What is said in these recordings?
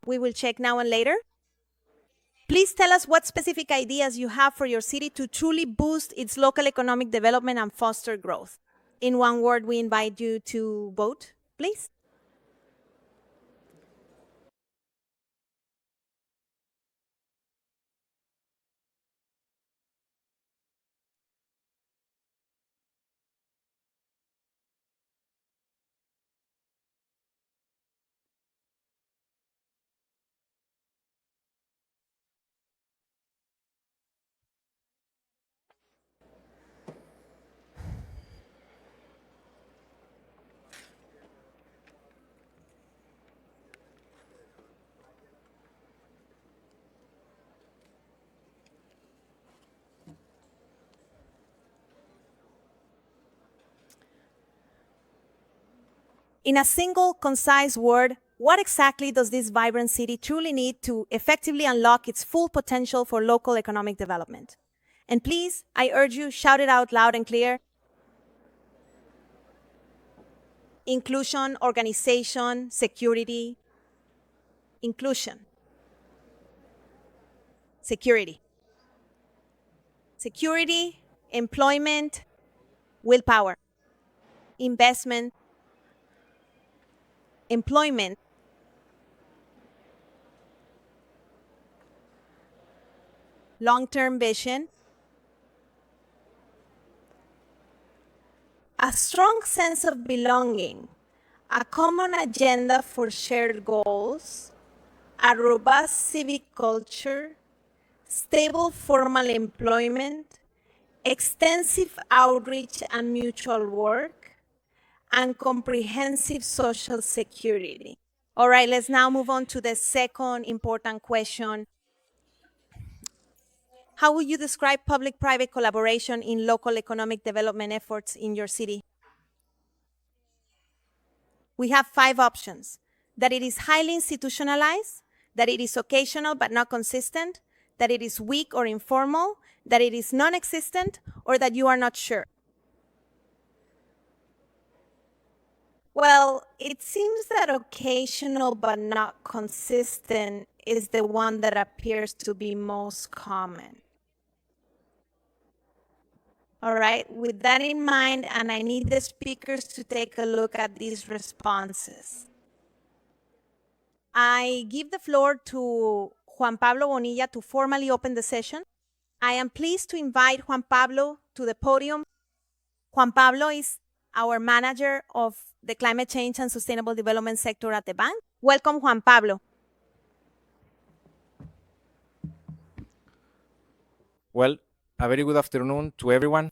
We will check now and later. Please tell us what specific ideas you have for your city to truly boost its local economic development and foster growth. In one word, we invite you to vote, please. In a single, concise word, what exactly does this vibrant city truly need to effectively unlock its full potential for local economic development? And please, I urge you, shout it out loud and clear. Inclusion, organization, security. Inclusion. Security. Security, employment, willpower. Investment, employment, long-term vision, a strong sense of belonging, a common agenda for shared goals, a robust civic culture, stable formal employment, extensive outreach and mutual work, and comprehensive social security. All right, let's now move on to the second important question. How would you describe public-private collaboration in local economic development efforts in your city? We have 5 options: that it is highly institutionalized, that it is occasional but not consistent, that it is weak or informal, that it is non-existent, or that you are not sure. Well, it seems that occasional but not consistent is the one that appears to be most common. All right, with that in mind, and I need the speakers to take a look at these responses. I give the floor to Juan Pablo Bonilla to formally open the session. I am pleased to invite Juan Pablo to the podium. Juan Pablo is our manager of the climate change and sustainable development sector at the bank. Welcome, Juan Pablo. Well, a very good afternoon to everyone.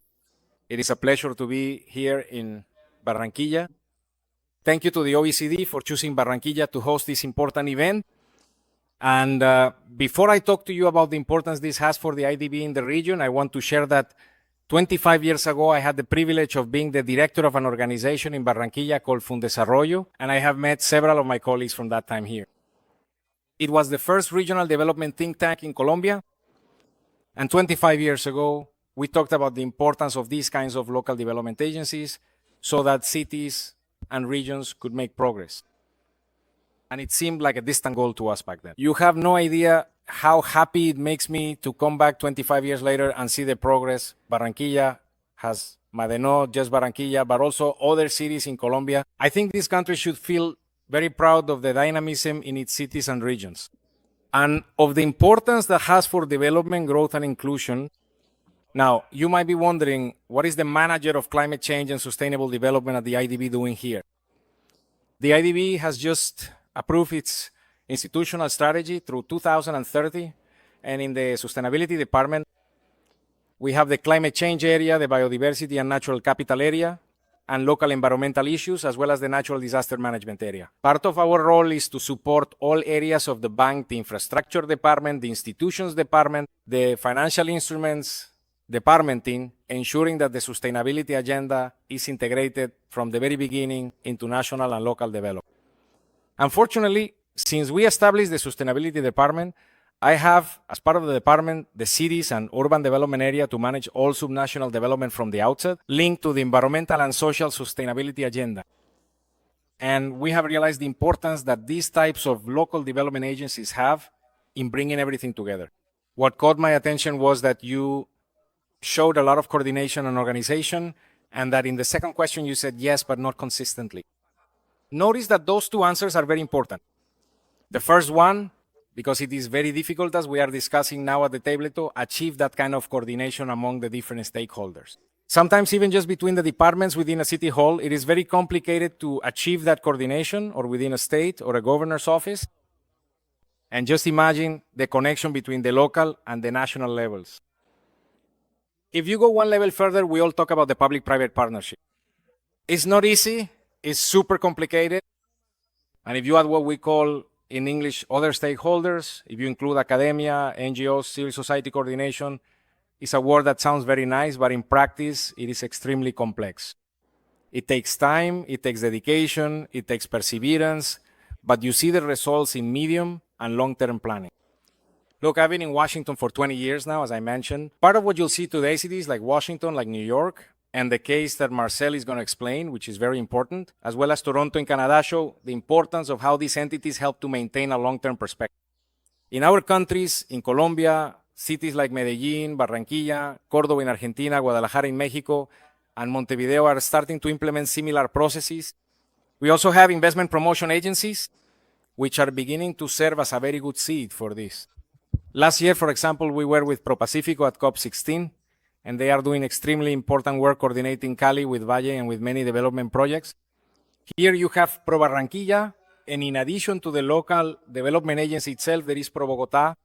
It is a pleasure to be here in Barranquilla. Thank you to the OECD for choosing Barranquilla to host this important event. And before I talk to you about the importance this has for the IDB in the region, I want to share that 25 years ago, I had the privilege of being the director of an organization in Barranquilla called Fundesarrollo, and I have met several of my colleagues from that time here. It was the first regional development think tank in Colombia, and 25 years ago, we talked about the importance of these kinds of local development agencies so that cities and regions could make progress. And it seemed like a distant goal to us back then. You have no idea how happy it makes me to come back 25 years later and see the progress Barranquilla has, not just Barranquilla, but also other cities in Colombia. I think this country should feel very proud of the dynamism in its cities and regions, and of the importance that has for development, growth, and inclusion. Now, you might be wondering, what is the manager of climate change and sustainable development at the IDB doing here? The IDB has just approved its institutional strategy through 2030, and in the sustainability department, we have the climate change area, the biodiversity and natural capital area, and local environmental issues, as well as the natural disaster management area. Part of our role is to support all areas of the bank, the infrastructure department, the institutions department, the financial instruments department team, ensuring that the sustainability agenda is integrated from the very beginning into national and local development. Unfortunately, since we established the sustainability department, I have, as part of the department, the cities and urban development area to manage all subnational development from the outset, linked to the environmental and social sustainability agenda. And we have realized the importance that these types of local development agencies have in bringing everything together. What caught my attention was that you showed a lot of coordination and organization, and that in the second question you said yes, but not consistently. Notice that those two answers are very important. The first one, because it is very difficult, as we are discussing now at the table, to achieve that kind of coordination among the different stakeholders. Sometimes even just between the departments within a city hall, it is very complicated to achieve that coordination, or within a state or a governor's office. And just imagine the connection between the local and the national levels. If you go one level further, we all talk about the public-private partnership. It's not easy, it's super complicated. And if you add what we call in English other stakeholders, if you include academia, NGOs, civil society coordination, it's a word that sounds very nice, but in practice, it is extremely complex. It takes time, it takes dedication, it takes perseverance, but you see the results in medium and long-term planning. Look, I've been in Washington for 20 years now, as I mentioned. Part of what you'll see today, cities like Washington, like New York, and the case that Marcel is going to explain, which is very important, as well as Toronto and Canada, show the importance of how these entities help to maintain a long-term perspective. In our countries, in Colombia, cities like Medellín, Barranquilla, Córdoba in Argentina, Guadalajara in Mexico, and Montevideo are starting to implement similar processes. We also have investment promotion agencies, which are beginning to serve as a very good seed for this. Last year, for example, we were with ProPacifico at COP16, and they are doing extremely important work coordinating Cali with Valle and with many development projects. Here you have Pro Barranquilla, and in addition to the local development agency itself, there is Pro Bogotá.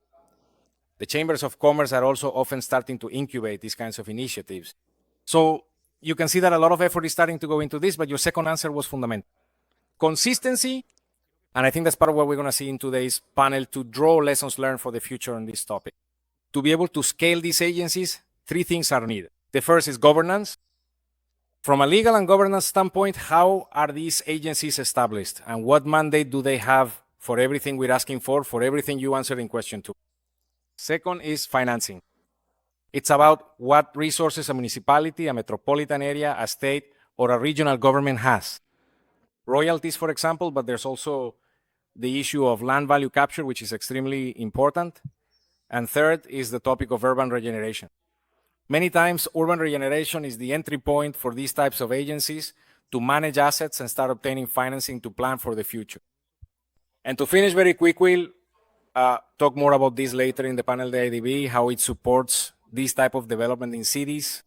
The chambers of commerce are also often starting to incubate these kinds of initiatives. So you can see that a lot of effort is starting to go into this, but your second answer was fundamental. Consistency, and I think that's part of what we're going to see in today's panel, to draw lessons learned for the future on this topic. To be able to scale these agencies, three things are needed. The first is governance. From a legal and governance standpoint, how are these agencies established, and what mandate do they have for everything we're asking for everything you answered in question 2? Second is financing. It's about what resources a municipality, a metropolitan area, a state, or a regional government has. Royalties, for example, but there's also the issue of land value capture, which is extremely important. And third is the topic of urban regeneration. Many times, urban regeneration is the entry point for these types of agencies to manage assets and start obtaining financing to plan for the future. And to finish very quickly, talk more about this later in the panel, the IDB, how it supports this type of development in cities.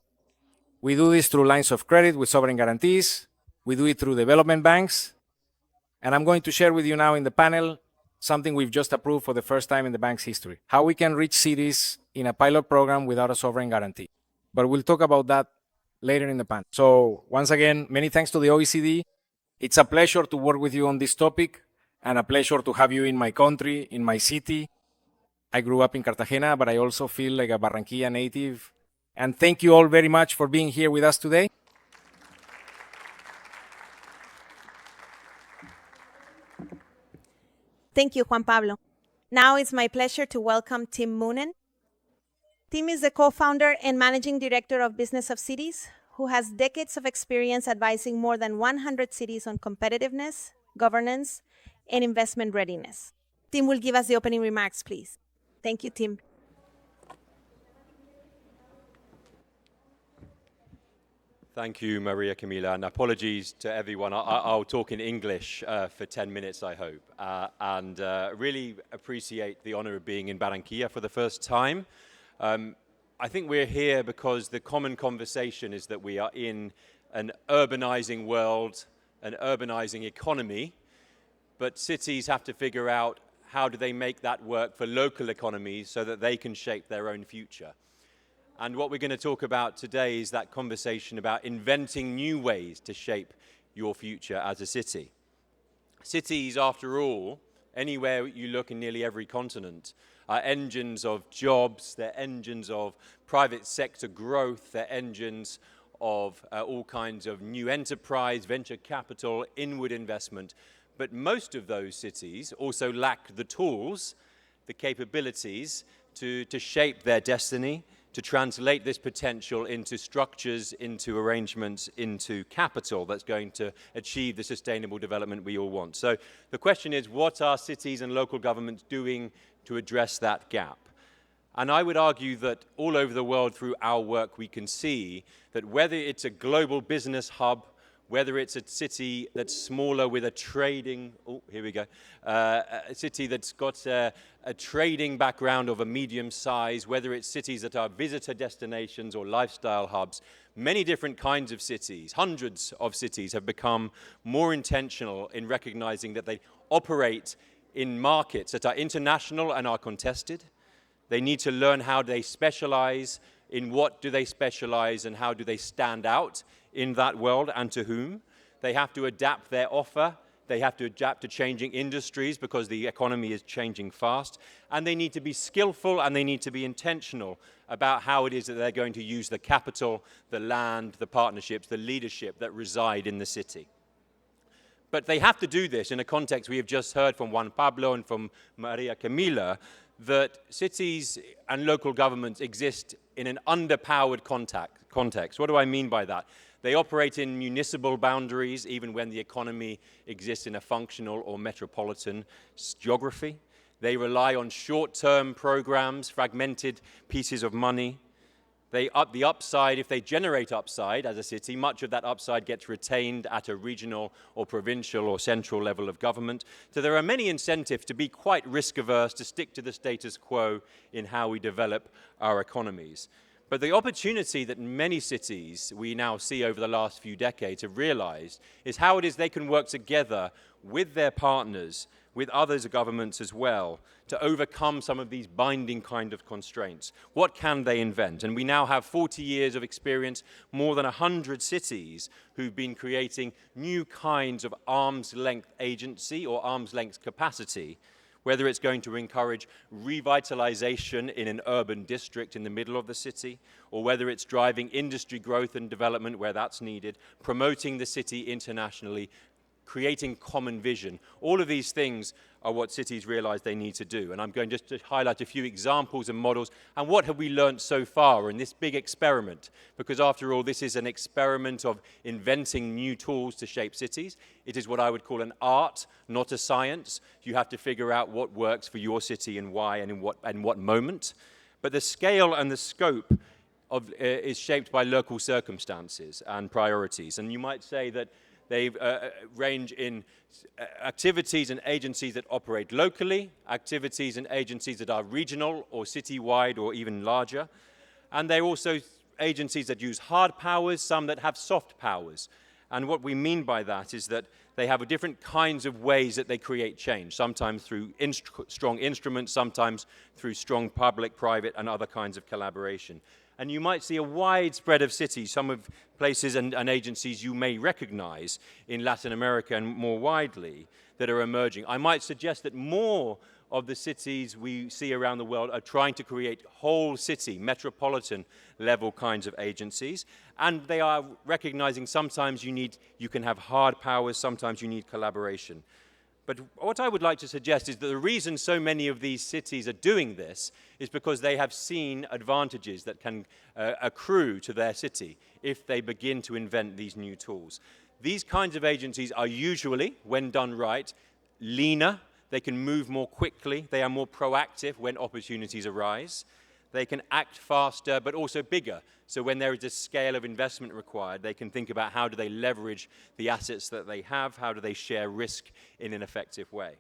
We do this through lines of credit with sovereign guarantees. We do it through development banks. And I'm going to share with you now in the panel something we've just approved for the first time in the bank's history, how we can reach cities in a pilot program without a sovereign guarantee. But we'll talk about that later in the panel. So once again, many thanks to the OECD. It's a pleasure to work with you on this topic, and a pleasure to have you in my country, in my city. I grew up in Cartagena, but I also feel like a Barranquilla native. And thank you all very much for being here with us today. Thank you, Juan Pablo. Now it's my pleasure to welcome Tim Moonen. Tim is the co-founder and managing director of Business of Cities, who has decades of experience advising more than 100 cities on competitiveness, governance, and investment readiness. Tim will give us the opening remarks, please. Thank you, Tim. Thank you, Maria Camila, and apologies to everyone. I'll talk in English for 10 minutes, I hope, and really appreciate the honor of being in Barranquilla for the first time. I think we're here because the common conversation is that we are in an urbanizing world, an urbanizing economy, but cities have to figure out how do they make that work for local economies so that they can shape their own future. And what we're going to talk about today is that conversation about inventing new ways to shape your future as a city. Cities, after all, anywhere you look in nearly every continent, are engines of jobs, they're engines of private sector growth, they're engines of all kinds of new enterprise, venture capital, inward investment. But most of those cities also lack the tools, the capabilities to shape their destiny, to translate this potential into structures, into arrangements, into capital that's going to achieve the sustainable development we all want. So the question is, what are cities and local governments doing to address that gap? And I would argue that all over the world through our work we can see that whether it's a global business hub, whether it's a city that's smaller with a trading, a city that's got a trading background of a medium size, whether it's cities that are visitor destinations or lifestyle hubs, many different kinds of cities, hundreds of cities have become more intentional in recognizing that they operate in markets that are international and are contested. They need to learn how they specialize, in what do they specialize, and how do they stand out in that world, and to whom. They have to adapt their offer. They have to adapt to changing industries because the economy is changing fast. And they need to be skillful and they need to be intentional about how it is that they're going to use the capital, the land, the partnerships, the leadership that reside in the city. But they have to do this in a context we have just heard from Juan Pablo and from Maria Camila, that cities and local governments exist in an underpowered context. What do I mean by that? They operate in municipal boundaries, even when the economy exists in a functional or metropolitan geography. They rely on short-term programs, fragmented pieces of money. They up the upside. If they generate upside as a city, much of that upside gets retained at a regional or provincial or central level of government. So there are many incentives to be quite risk-averse, to stick to the status quo in how we develop our economies. But the opportunity that many cities we now see over the last few decades have realized is how it is they can work together with their partners, with others governments as well, to overcome some of these binding kind of constraints. What can they invent? And we now have 40 years of experience, more than 100 cities who've been creating new kinds of arm's length agency or arm's length capacity, whether it's going to encourage revitalization in an urban district in the middle of the city, or whether it's driving industry growth and development where that's needed, promoting the city internationally, creating common vision. All of these things are what cities realize they need to do. And I'm going just to highlight a few examples and models, and what have we learned so far in this big experiment? Because after all, this is an experiment of inventing new tools to shape cities. It is what I would call an art, not a science. You have to figure out what works for your city and why and in what moment. But the scale and the scope is shaped by local circumstances and priorities. And you might say that they range in activities and agencies that operate locally, activities and agencies that are regional or citywide or even larger. And they're also agencies that use hard powers, some that have soft powers. And what we mean by that is that they have different kinds of ways that they create change, sometimes through strong instruments, sometimes through strong public, private, and other kinds of collaboration. And you might see a wide spread of cities, some of places and agencies you may recognize in Latin America and more widely that are emerging. I might suggest that more of the cities we see around the world are trying to create whole city, metropolitan level kinds of agencies. And they are recognizing sometimes you can have hard powers, sometimes you need collaboration. But what I would like to suggest is that the reason so many of these cities are doing this is because they have seen advantages that can accrue to their city if they begin to invent these new tools. These kinds of agencies are usually, when done right, leaner. They can move more quickly. They are more proactive when opportunities arise. They can act faster, but also bigger. So when there is a scale of investment required, they can think about how do they leverage the assets that they have, how do they share risk in an effective way.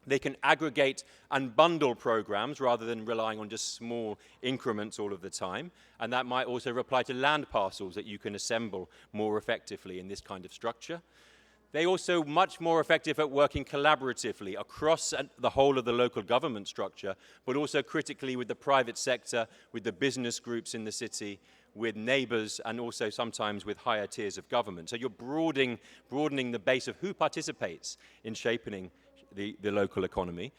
They can aggregate and bundle programs rather than relying on just small increments all of the time. And that might also apply to land parcels that you can assemble more effectively in this kind of structure. They're also much more effective at working collaboratively across the whole of the local government structure, but also critically with the private sector, with the business groups in the city, with neighbors, and also sometimes with higher tiers of government. So you're broadening the base of who participates in shaping the local economy.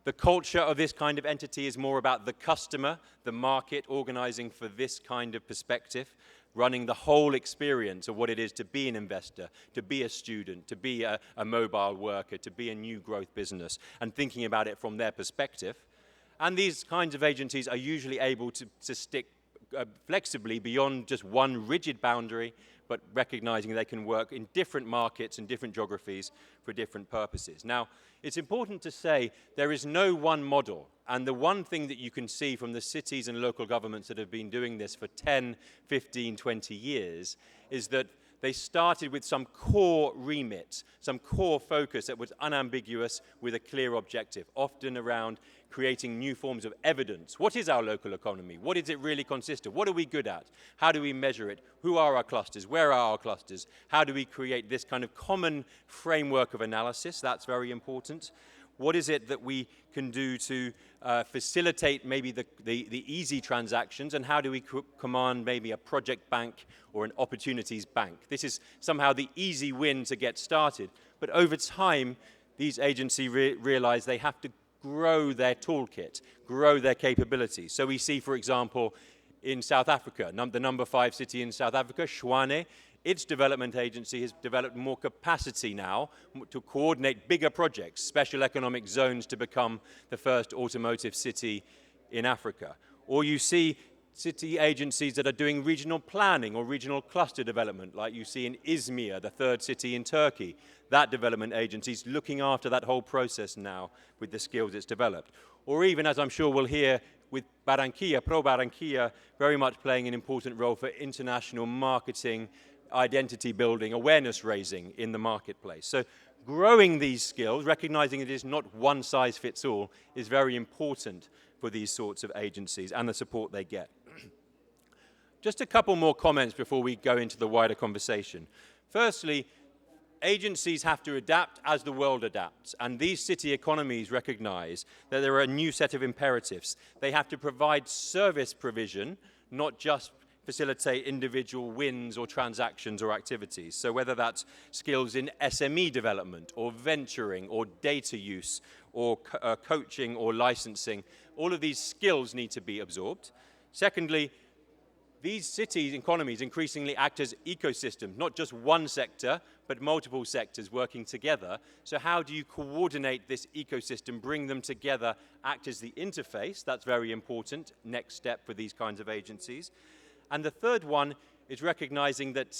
The culture of this kind of entity is more about the customer, the market, organizing for this kind of perspective, running the whole experience of what it is to be an investor, to be a student, to be a mobile worker, to be a new growth business, and thinking about it from their perspective. And these kinds of agencies are usually able to stick flexibly beyond just one rigid boundary, but recognizing they can work in different markets and different geographies for different purposes. Now, it's important to say there is no one model, and the one thing that you can see from the cities and local governments that have been doing this for 10, 15, 20 years is that they started with some core remit, some core focus that was unambiguous with a clear objective, often around creating new forms of evidence. What is our local economy? What does it really consist of? What are we good at? How do we measure it? Who are our clusters? Where are our clusters? How do we create this kind of common framework of analysis? That's very important. What is it that we can do to facilitate maybe the easy transactions, and how do we command maybe a project bank or an opportunities bank? This is somehow the easy win to get started. But over time, these agencies realize they have to grow their toolkit, grow their capabilities. So we see, for example, in South Africa, the number 5 city in South Africa, Tshwane, its development agency has developed more capacity now to coordinate bigger projects, special economic zones to become the first automotive city in Africa. Or you see city agencies that are doing regional planning or regional cluster development, like you see in Izmir, the 3rd city in Turkey. That development agency is looking after that whole process now with the skills it's developed. Or even, as I'm sure we'll hear, with Barranquilla, Pro Barranquilla, very much playing an important role for international marketing, identity building, awareness raising in the marketplace. So growing these skills, recognizing it is not one size fits all, is very important for these sorts of agencies and the support they get. Just a couple more comments before we go into the wider conversation. Firstly, agencies have to adapt as the world adapts, and these city economies recognize that there are a new set of imperatives. They have to provide service provision, not just facilitate individual wins or transactions or activities. So whether that's skills in SME development or venturing or data use or coaching or licensing, all of these skills need to be absorbed. Secondly, these cities' economies increasingly act as ecosystems, not just one sector, but multiple sectors working together. So how do you coordinate this ecosystem, bring them together, act as the interface? That's very important, next step for these kinds of agencies. And the third one is recognizing that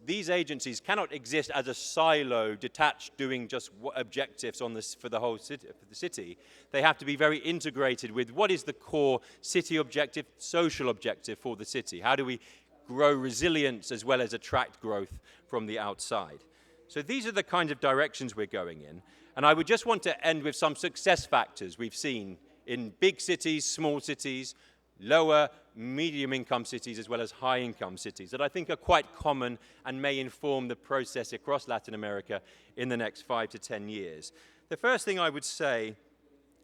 these agencies cannot exist as a silo, detached, doing just objectives on this for the whole city, for the city. They have to be very integrated with what is the core city objective, social objective for the city. How do we grow resilience as well as attract growth from the outside? So these are the kinds of directions we're going in. And I would just want to end with some success factors we've seen in big cities, small cities, lower, medium-income cities, as well as high-income cities that I think are quite common and may inform the process across Latin America in the next 5 to 10 years. The first thing I would say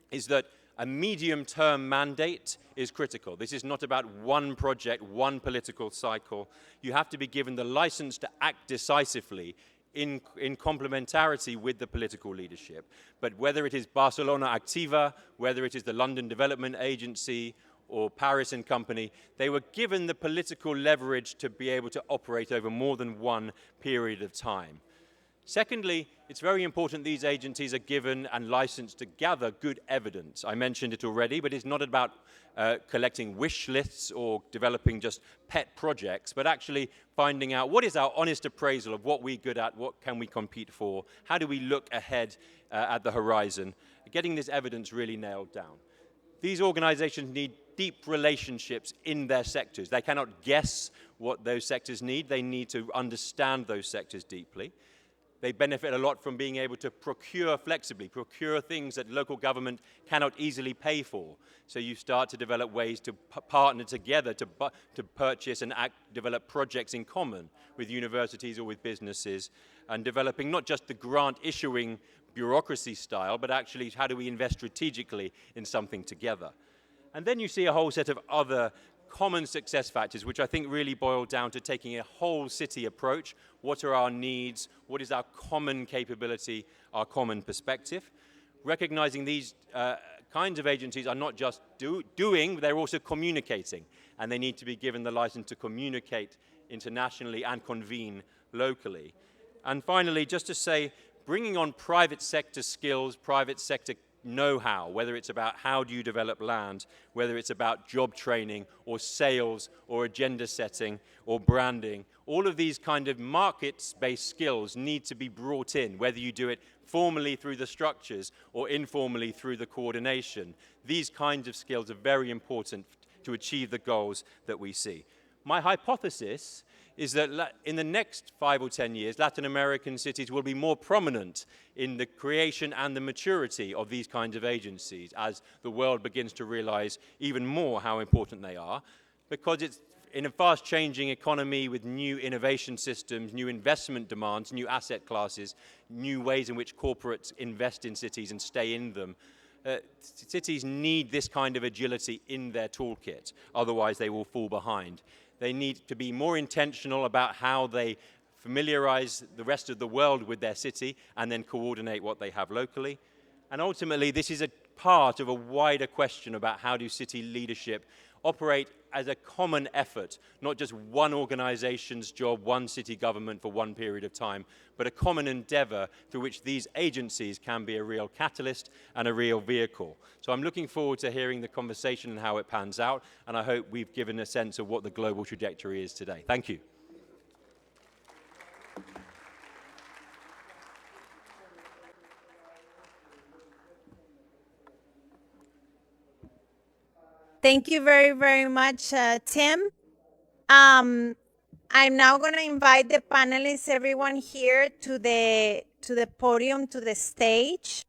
is that a medium-term mandate is critical. This is not about one project, one political cycle. You have to be given the license to act decisively in complementarity with the political leadership. But whether it is Barcelona Activa, whether it is the London Development Agency, or Paris and Company, they were given the political leverage to be able to operate over more than one period of time. Secondly, it's very important these agencies are given and licensed to gather good evidence. I mentioned it already, but it's not about collecting wish lists or developing just pet projects, but actually finding out what is our honest appraisal of what we're good at, what can we compete for, how do we look ahead at the horizon, getting this evidence really nailed down. These organizations need deep relationships in their sectors. They cannot guess what those sectors need. They need to understand those sectors deeply. They benefit a lot from being able to procure flexibly, procure things that local government cannot easily pay for. So you start to develop ways to partner together to purchase and develop projects in common with universities or with businesses, and developing not just the grant issuing bureaucracy style, but actually how do we invest strategically in something together. And then you see a whole set of other common success factors, which I think really boil down to taking a whole city approach. What are our needs? What is our common capability, our common perspective? Recognizing these kinds of agencies are not just doing, they're also communicating. And they need to be given the license to communicate internationally and convene locally. And finally, just to say, bringing on private sector skills, private sector know-how, whether it's about how do you develop land, whether it's about job training or sales or agenda setting or branding. All of these kind of markets-based skills need to be brought in, whether you do it formally through the structures or informally through the coordination. These kinds of skills are very important to achieve the goals that we see. My hypothesis is that in the next 5 or 10 years, Latin American cities will be more prominent in the creation and the maturity of these kinds of agencies as the world begins to realize even more how important they are, because it's in a fast-changing economy with new innovation systems, new investment demands, new asset classes, new ways in which corporates invest in cities and stay in them. Cities need this kind of agility in their toolkit, otherwise they will fall behind. They need to be more intentional about how they familiarize the rest of the world with their city and then coordinate what they have locally. And ultimately, this is a part of a wider question about how do city leadership operate as a common effort, not just one organization's job, one city government for one period of time, but a common endeavor through which these agencies can be a real catalyst and a real vehicle. So I'm looking forward to hearing the conversation and how it pans out, and I hope we've given a sense of what the global trajectory is today. Thank you. Thank you very, very much, Tim. I'm now going to invite the panelists, everyone here, to the podium, to the stage.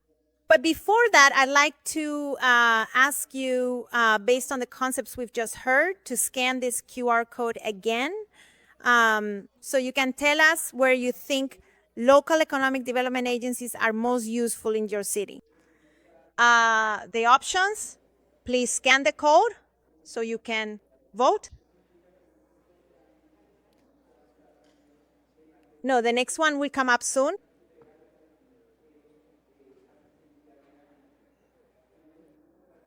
But before that, I'd like to ask you, based on the concepts we've just heard, to scan this QR code again, so you can tell us where you think local economic development agencies are most useful in your city. The options, please scan the code so you can vote. No, the next one will come up soon.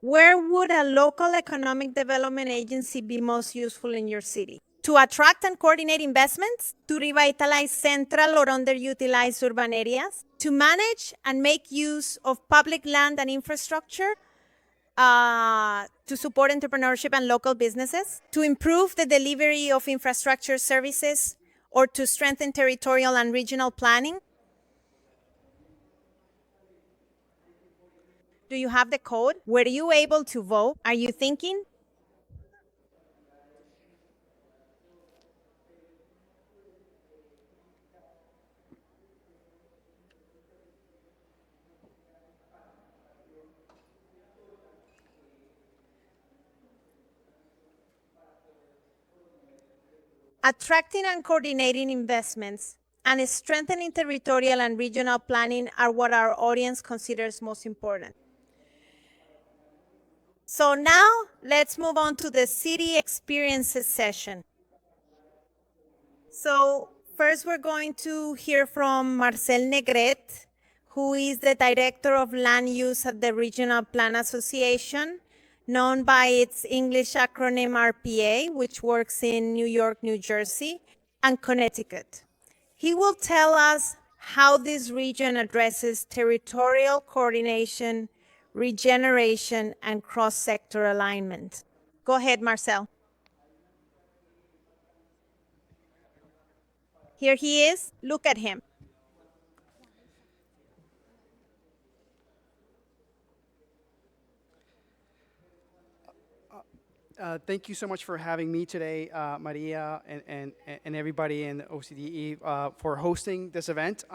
Where would a local economic development agency be most useful in your city? To attract and coordinate investments, to revitalize central or underutilized urban areas, to manage and make use of public land and infrastructure, to support entrepreneurship and local businesses, to improve the delivery of infrastructure services, or to strengthen territorial and regional planning. Do you have the code? Were you able to vote? Are you thinking? Attracting and coordinating investments and strengthening territorial and regional planning are what our audience considers most important. So now let's move on to the city experiences session. So first we're going to hear from Marcel Negret, who is the Director of Land Use at the Regional Plan Association, known by its English acronym RPA, which works in New York, New Jersey, and Connecticut. He will tell us how this region addresses territorial coordination, regeneration, and cross-sector alignment. Go ahead, Marcel. Here he is. Look at him. Thank you so much for having me today, Maria, and everybody in OCDE for hosting this event.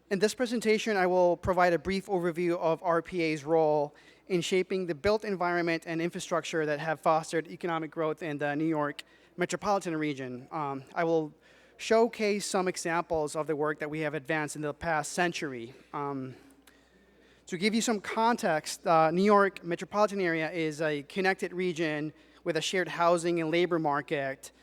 In this presentation, I will provide a brief overview of RPA's role in shaping the built environment and infrastructure that have fostered economic growth in the New York metropolitan region. I will showcase some examples of the work that we have advanced in the past century. To give you some context, the New York metropolitan area is a connected region with a shared housing and labor market,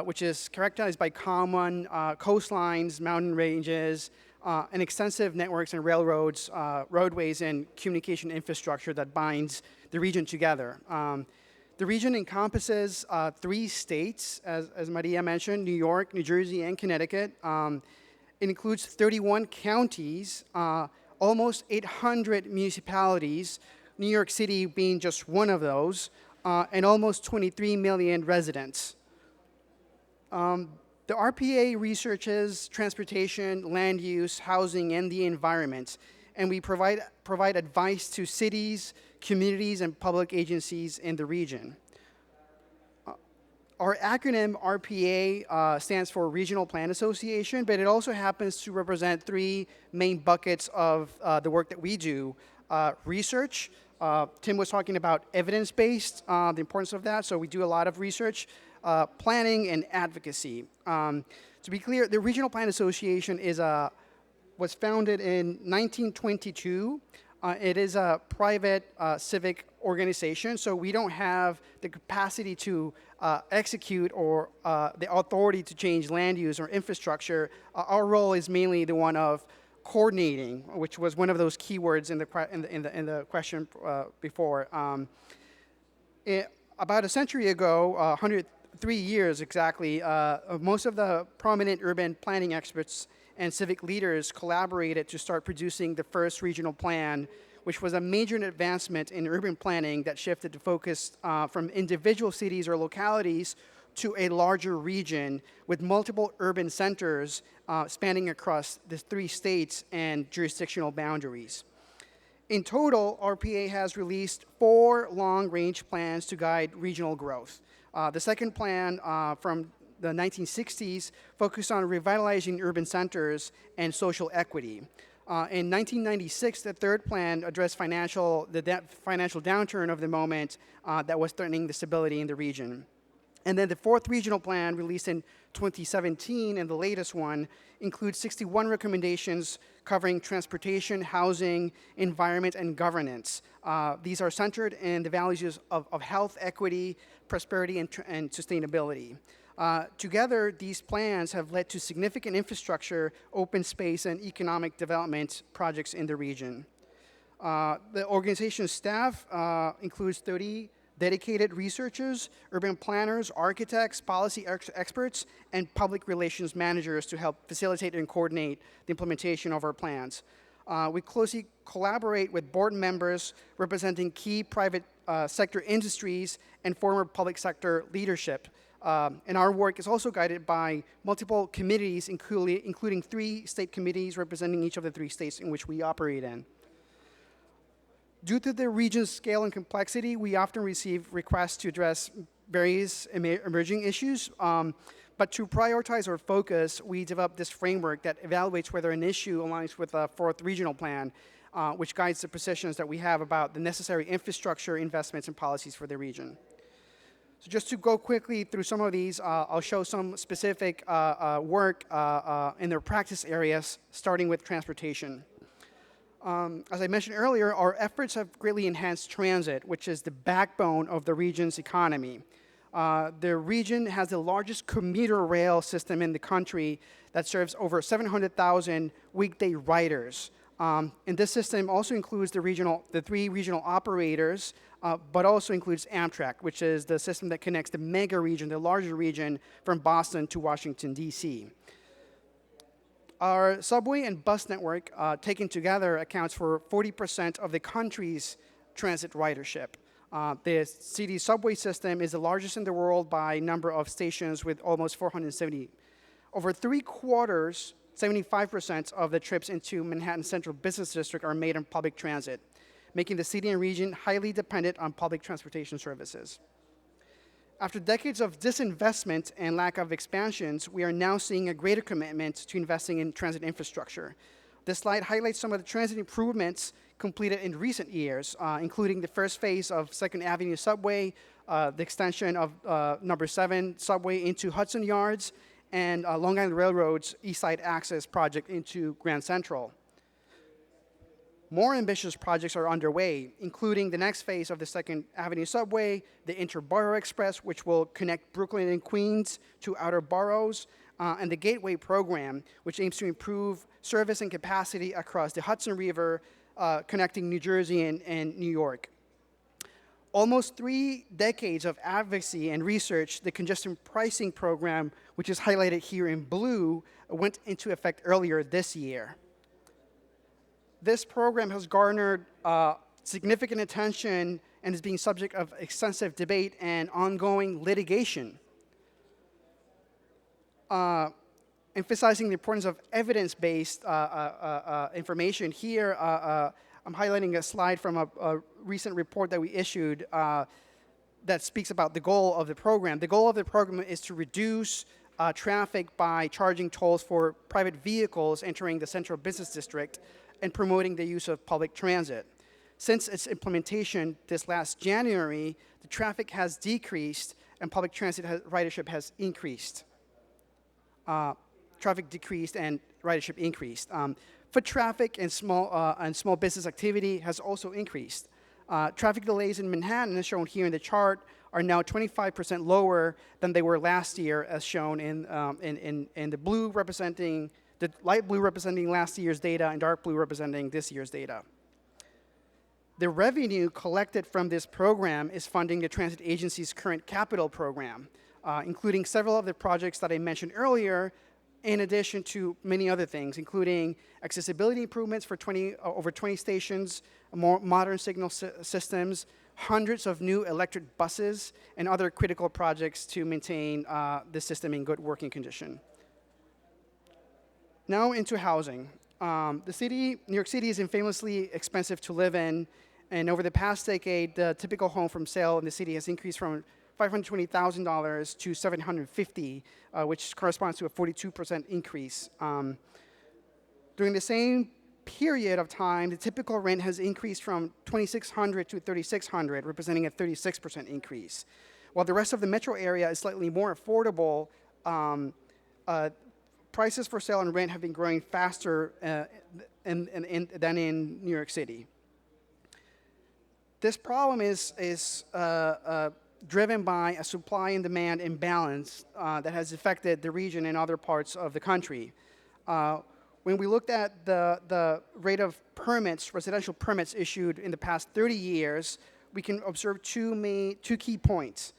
which is characterized by common coastlines, mountain ranges, and extensive networks and railroads, roadways, and communication infrastructure that binds the region together. The region encompasses 3 states, as Maria mentioned, New York, New Jersey, and Connecticut. It includes 31 counties, almost 800 municipalities, New York City being just one of those, and almost 23 million residents. The RPA researches transportation, land use, housing, and the environment, and we provide advice to cities, communities, and public agencies in the region. Our acronym RPA stands for Regional Plan Association, but it also happens to represent three main buckets of the work that we do. Research, Tim was talking about evidence-based, the importance of that, so we do a lot of research. Planning and advocacy. To be clear, the Regional Plan Association was founded in 1922. It is a private civic organization, so we don't have the capacity to execute or the authority to change land use or infrastructure. Our role is mainly the one of coordinating, which was one of those keywords in the question before. About a century ago, 103 years exactly, most of the prominent urban planning experts and civic leaders collaborated to start producing the first regional plan, which was a major advancement in urban planning that shifted the focus from individual cities or localities to a larger region with multiple urban centers spanning across the 3 states and jurisdictional boundaries. In total, RPA has released 4 long-range plans to guide regional growth. The second plan from the 1960s focused on revitalizing urban centers and social equity. In 1996, the third plan addressed the financial downturn of the moment that was threatening the stability in the region. And then the fourth regional plan, released in 2017, and the latest one, includes 61 recommendations covering transportation, housing, environment, and governance. These are centered in the values of health, equity, prosperity, and sustainability. Together, these plans have led to significant infrastructure, open space, and economic development projects in the region. The organization's staff includes 30 dedicated researchers, urban planners, architects, policy experts, and public relations managers to help facilitate and coordinate the implementation of our plans. We closely collaborate with board members representing key private sector industries and former public sector leadership. And our work is also guided by multiple committees, including 3 state committees representing each of the 3 states in which we operate in. Due to the region's scale and complexity, we often receive requests to address various emerging issues. But to prioritize our focus, we developed this framework that evaluates whether an issue aligns with the 4th regional plan, which guides the positions that we have about the necessary infrastructure, investments, and policies for the region. So just to go quickly through some of these, I'll show some specific work in their practice areas, starting with transportation. As I mentioned earlier, our efforts have greatly enhanced transit, which is the backbone of the region's economy. The region has the largest commuter rail system in the country that serves over 700,000 weekday riders. And this system also includes the 3 regional operators, but also includes Amtrak, which is the system that connects the mega region, the larger region, from Boston to Washington, D.C. Our subway and bus network, taken together, accounts for 40% of the country's transit ridership. The city subway system is the largest in the world by number of stations, with almost 470. Over 3/4, 75% of the trips into Manhattan Central Business District are made on public transit, making the city and region highly dependent on public transportation services. After decades of disinvestment and lack of expansions, we are now seeing a greater commitment to investing in transit infrastructure. This slide highlights some of the transit improvements completed in recent years, including the first phase of 2nd Avenue subway, the extension of number 7 subway into Hudson Yards, and Long Island Railroad's East Side Access project into Grand Central. More ambitious projects are underway, including the next phase of the 2nd Avenue subway, the Interborough Express, which will connect Brooklyn and Queens to outer boroughs, and the Gateway program, which aims to improve service and capacity across the Hudson River, connecting New Jersey and New York. Almost 3 decades of advocacy and research, the congestion pricing program, which is highlighted here in blue, went into effect earlier this year. This program has garnered significant attention and is being subject of extensive debate and ongoing litigation. Emphasizing the importance of evidence-based information, here I'm highlighting a slide from a recent report that we issued that speaks about the goal of the program. The goal of the program is to reduce traffic by charging tolls for private vehicles entering the central business district and promoting the use of public transit. Since its implementation this last January, the traffic has decreased and public transit ridership has increased. Traffic decreased and ridership increased. Foot traffic and small business activity has also increased. Traffic delays in Manhattan, as shown here in the chart, are now 25% lower than they were last year, as shown in the blue representing, the light blue representing last year's data and dark blue representing this year's data. The revenue collected from this program is funding the transit agency's current capital program, including several of the projects that I mentioned earlier, in addition to many other things, including accessibility improvements for over 20 stations, more modern signal systems, hundreds of new electric buses, and other critical projects to maintain the system in good working condition. Now into housing. New York City is infamously expensive to live in, and over the past decade, the typical home from sale in the city has increased from $520,000 to $750,000, which corresponds to a 42% increase. During the same period of time, the typical rent has increased from $2,600 to $3,600, representing a 36% increase. While the rest of the metro area is slightly more affordable, prices for sale and rent have been growing faster than in New York City. This problem is driven by a supply and demand imbalance that has affected the region and other parts of the country. When we looked at the rate of permits, residential permits issued in the past 30 years, we can observe two key points.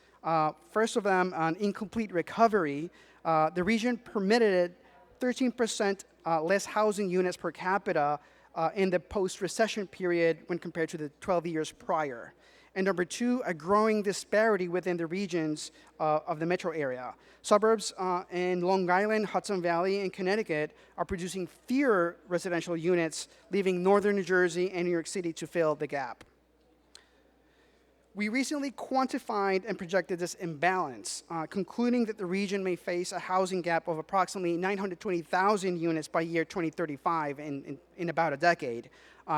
First of them, on incomplete recovery, the region permitted 13% less housing units per capita in the post-recession period when compared to the 12 years prior. And number two, a growing disparity within the regions of the metro area. Suburbs in Long Island, Hudson Valley, and Connecticut are producing fewer residential units, leaving northern New Jersey and New York City to fill the gap. We recently quantified and projected this imbalance, concluding that the region may face a housing gap of approximately 920,000 units by year 2035 in about a decade,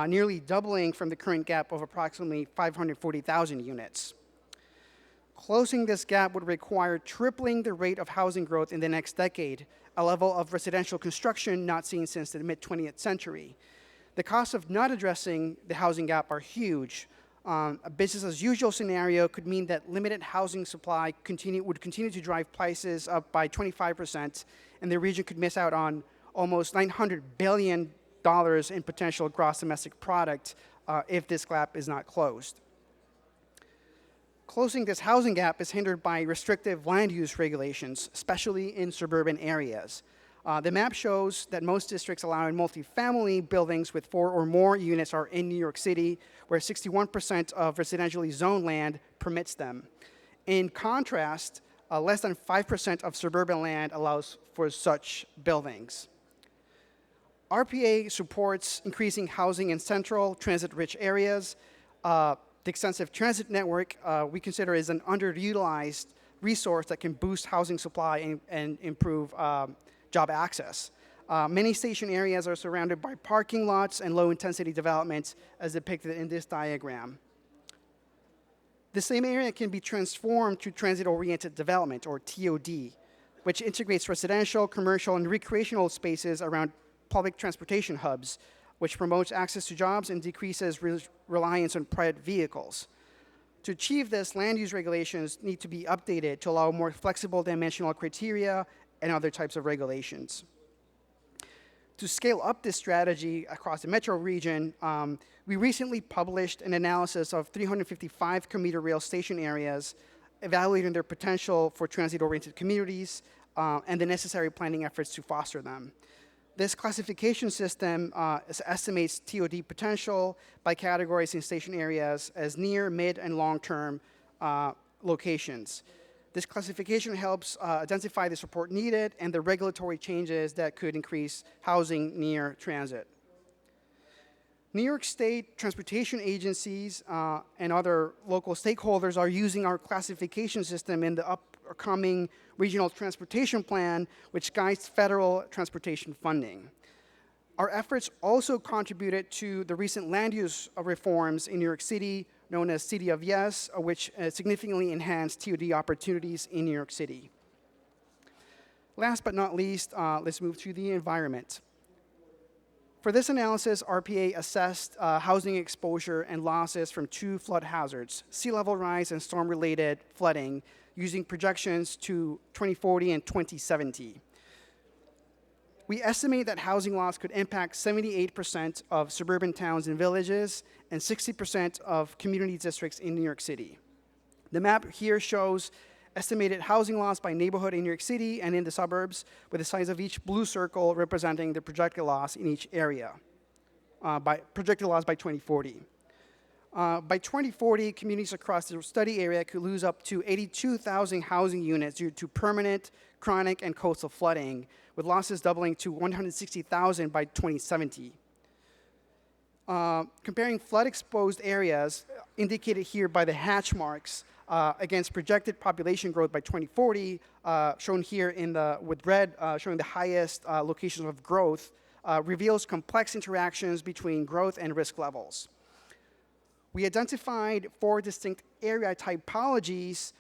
nearly doubling from the current gap of approximately 540,000 units. Closing this gap would require tripling the rate of housing growth in the next decade, a level of residential construction not seen since the mid-20th century. The costs of not addressing the housing gap are huge. A business-as-usual scenario could mean that limited housing supply would continue to drive prices up by 25%, and the region could miss out on almost $900 billion in potential gross domestic product if this gap is not closed. Closing this housing gap is hindered by restrictive land use regulations, especially in suburban areas. The map shows that most districts allowing multifamily buildings with 4 or more units are in New York City, where 61% of residentially zoned land permits them. In contrast, less than 5% of suburban land allows for such buildings. RPA supports increasing housing in central, transit-rich areas. The extensive transit network we consider is an underutilized resource that can boost housing supply and improve job access. Many station areas are surrounded by parking lots and low-intensity developments, as depicted in this diagram. The same area can be transformed to transit-oriented development, or TOD, which integrates residential, commercial, and recreational spaces around public transportation hubs, which promotes access to jobs and decreases reliance on private vehicles. To achieve this, land use regulations need to be updated to allow more flexible dimensional criteria and other types of regulations. To scale up this strategy across the metro region, we recently published an analysis of 355 commuter rail station areas, evaluating their potential for transit-oriented communities and the necessary planning efforts to foster them. This classification system estimates TOD potential by categorizing station areas as near, mid, and long-term locations. This classification helps identify the support needed and the regulatory changes that could increase housing near transit. New York State transportation agencies and other local stakeholders are using our classification system in the upcoming regional transportation plan, which guides federal transportation funding. Our efforts also contributed to the recent land use reforms in New York City, known as City of Yes, which significantly enhanced TOD opportunities in New York City. Last but not least, let's move to the environment. For this analysis, RPA assessed housing exposure and losses from 2 flood hazards, sea level rise and storm-related flooding, using projections to 2040 and 2070. We estimate that housing loss could impact 78% of suburban towns and villages and 60% of community districts in New York City. The map here shows estimated housing loss by neighborhood in New York City and in the suburbs, with the size of each blue circle representing the projected loss in each area, projected loss by 2040. By 2040, communities across the study area could lose up to 82,000 housing units due to permanent, chronic, and coastal flooding, with losses doubling to 160,000 by 2070. Comparing flood-exposed areas, indicated here by the hatch marks, against projected population growth by 2040, shown here with red, showing the highest locations of growth, reveals complex interactions between growth and risk levels. We identified 4 distinct area typologies,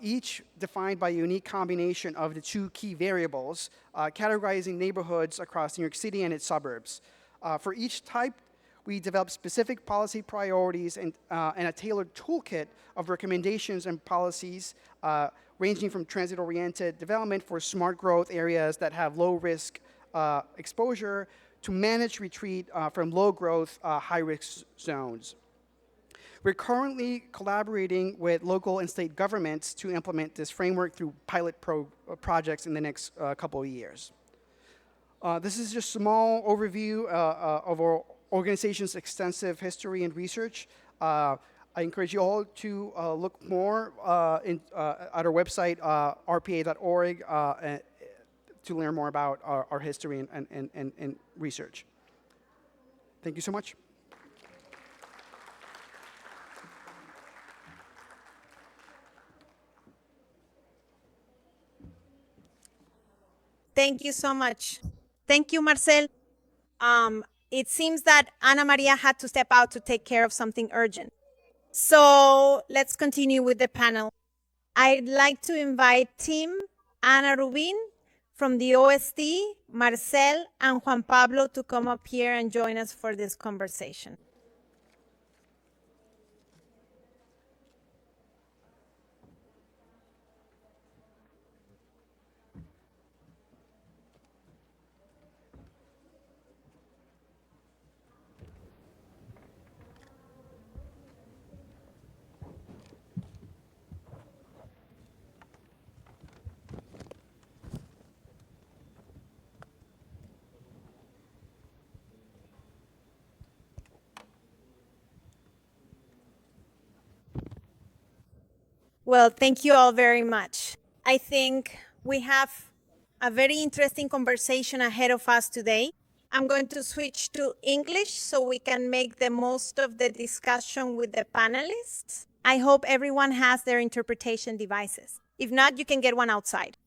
each defined by a unique combination of the 2 key variables, categorizing neighborhoods across New York City and its suburbs. For each type, we developed specific policy priorities and a tailored toolkit of recommendations and policies ranging from transit-oriented development for smart growth areas that have low-risk exposure to managed retreat from low-growth, high-risk zones. We're currently collaborating with local and state governments to implement this framework through pilot projects in the next couple of years. This is just a small overview of our organization's extensive history and research. I encourage you all to look more at our website, rpa.org, to learn more about our history and research. Thank you so much. Thank you so much. Thank you, Marcel. It seems that Ana Maria had to step out to take care of something urgent. So let's continue with the panel. I'd like to invite Tim, Ana Rubin from the OSD, Marcel, and Juan Pablo to come up here and join us for this conversation. Well, thank you all very much. I think we have a very interesting conversation ahead of us today. I'm going to switch to English so we can make the most of the discussion with the panelists. I hope everyone has their interpretation devices. If not, you can get one outside.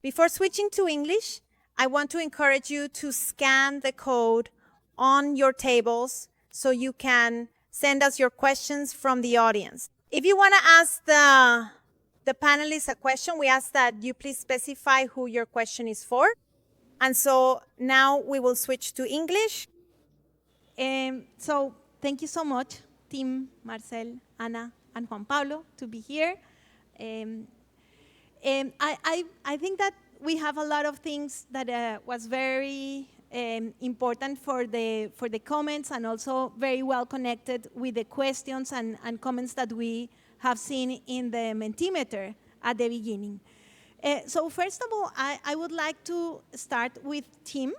Before switching to English, I want to encourage you to scan the code on your tables so you can send us your questions from the audience. If you want to ask the panelists a question, we ask that you please specify who your question is for. And so now we will switch to English. So thank you so much, Tim, Marcel, Ana, and Juan Pablo, to be here. I think that we have a lot of things that was very important for the comments, and also very well connected with the questions and comments that we have seen in the Mentimeter at the beginning. So first of all, I would like to start with Tim.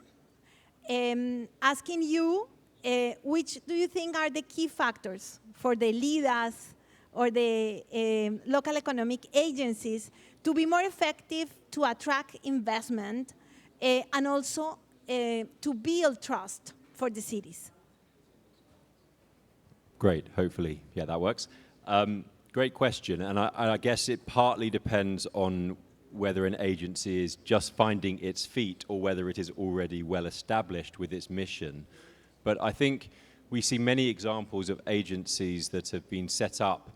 asking you which do you think are the key factors for the LEDAS or the local economic agencies to be more effective to attract investment and also to build trust for the cities? Great, hopefully, yeah, that works. Great question, and I guess it partly depends on whether an agency is just finding its feet or whether it is already well established with its mission. But I think we see many examples of agencies that have been set up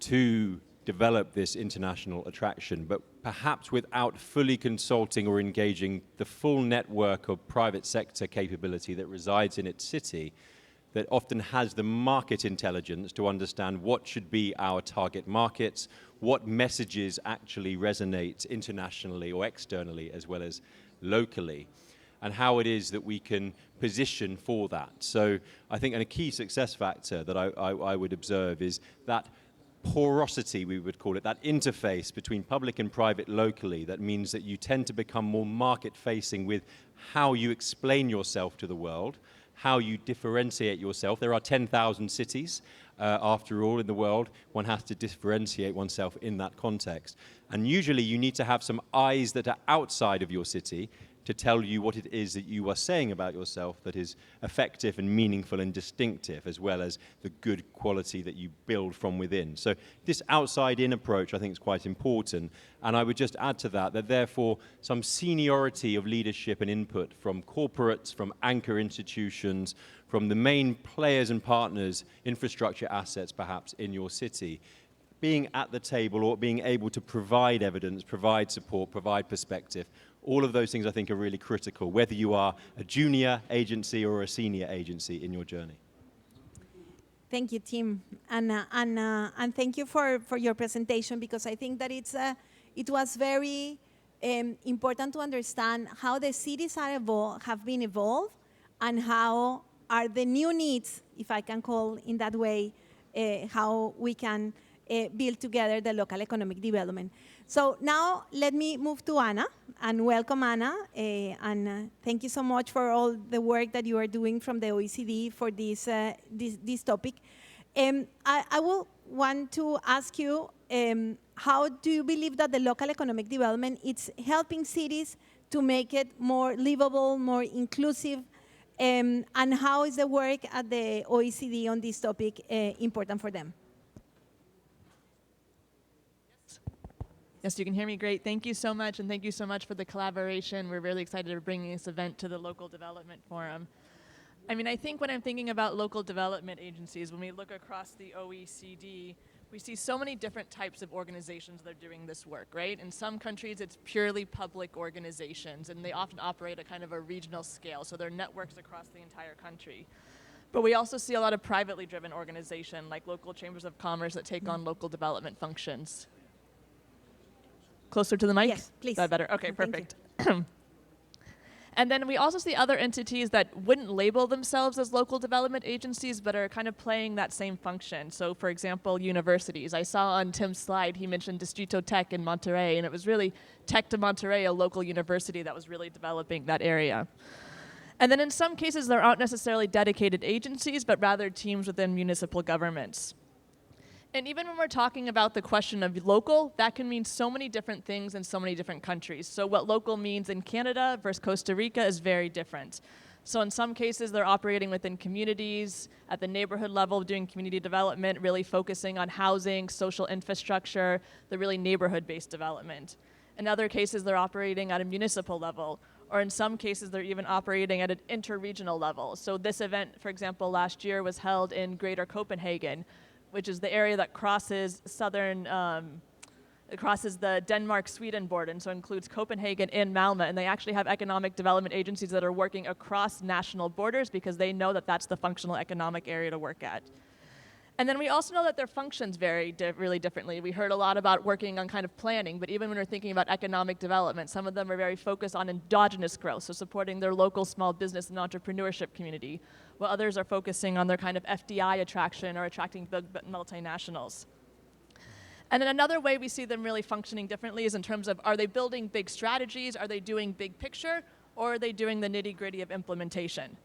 to develop this international attraction, but perhaps without fully consulting or engaging the full network of private sector capability that resides in its city, that often has the market intelligence to understand what should be our target markets, what messages actually resonate internationally or externally as well as locally, and how it is that we can position for that. So I think a key success factor that I would observe is that porosity, we would call it, that interface between public and private locally. That means that you tend to become more market-facing with how you explain yourself to the world, how you differentiate yourself. There are 10,000 cities, after all, in the world. One has to differentiate oneself in that context. And usually you need to have some eyes that are outside of your city to tell you what it is that you are saying about yourself that is effective and meaningful and distinctive, as well as the good quality that you build from within. So this outside-in approach, I think, is quite important. And I would just add to that that therefore some seniority of leadership and input from corporates, from anchor institutions, from the main players and partners, infrastructure assets perhaps in your city, being at the table or being able to provide evidence, provide support, provide perspective, all of those things I think are really critical, whether you are a junior agency or a senior agency in your journey. Thank you, Tim, and thank you for your presentation, because I think that it was very important to understand how the cities have been evolved and how are the new needs, if I can call in that way, how we can build together the local economic development. So now let me move to Anna and welcome Anna. And thank you so much for all the work that you are doing from the OECD for this topic. I will want to ask you, how do you believe that the local economic development is helping cities to make it more livable, more inclusive, and how is the work at the OECD on this topic important for them? Yes, you can hear me great. Thank you so much, and thank you so much for the collaboration. We're really excited to bring this event to the Local Development Forum. I mean, I think when I'm thinking about local development agencies, when we look across the OECD, we see so many different types of organizations that are doing this work, right? In some countries, it's purely public organizations, and they often operate at kind of a regional scale, so they're networks across the entire country. But we also see a lot of privately driven organizations, like local chambers of commerce that take on local development functions. Closer to the mic? Yes, please. Is that better? Okay, perfect. And then we also see other entities that wouldn't label themselves as local development agencies, but are kind of playing that same function. So for example, universities. I saw on Tim's slide, he mentioned Distrito Tech in Monterrey, and it was really Tech de Monterrey, a local university that was really developing that area. And then in some cases, there aren't necessarily dedicated agencies, but rather teams within municipal governments. And even when we're talking about the question of local, that can mean so many different things in so many different countries. So what local means in Canada versus Costa Rica is very different. So in some cases, they're operating within communities at the neighborhood level, doing community development, really focusing on housing, social infrastructure, the really neighborhood-based development. In other cases, they're operating at a municipal level, or in some cases, they're even operating at an interregional level. So this event, for example, last year was held in Greater Copenhagen, which is the area that crosses crosses the Denmark-Sweden border, and so includes Copenhagen and Malmö, and they actually have economic development agencies that are working across national borders because they know that that's the functional economic area to work at. And then we also know that their functions vary really differently. We heard a lot about working on kind of planning, but even when we're thinking about economic development, some of them are very focused on endogenous growth, so supporting their local small business and entrepreneurship community, while others are focusing on their kind of FDI attraction or attracting big multinationals. And then another way we see them really functioning differently is in terms of, are they building big strategies, are they doing big picture, or are they doing the nitty-gritty of implementation?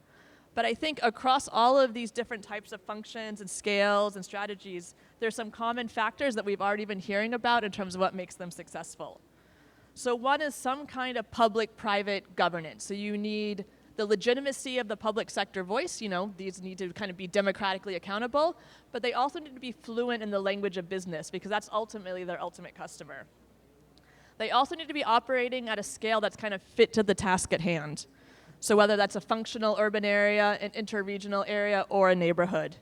But I think across all of these different types of functions and scales and strategies, there's some common factors that we've already been hearing about in terms of what makes them successful. So one is some kind of public-private governance. So you need the legitimacy of the public sector voice. These need to kind of be democratically accountable, but they also need to be fluent in the language of business because that's ultimately their ultimate customer. They also need to be operating at a scale that's kind of fit to the task at hand. So whether that's a functional urban area, an interregional area, or a neighborhood.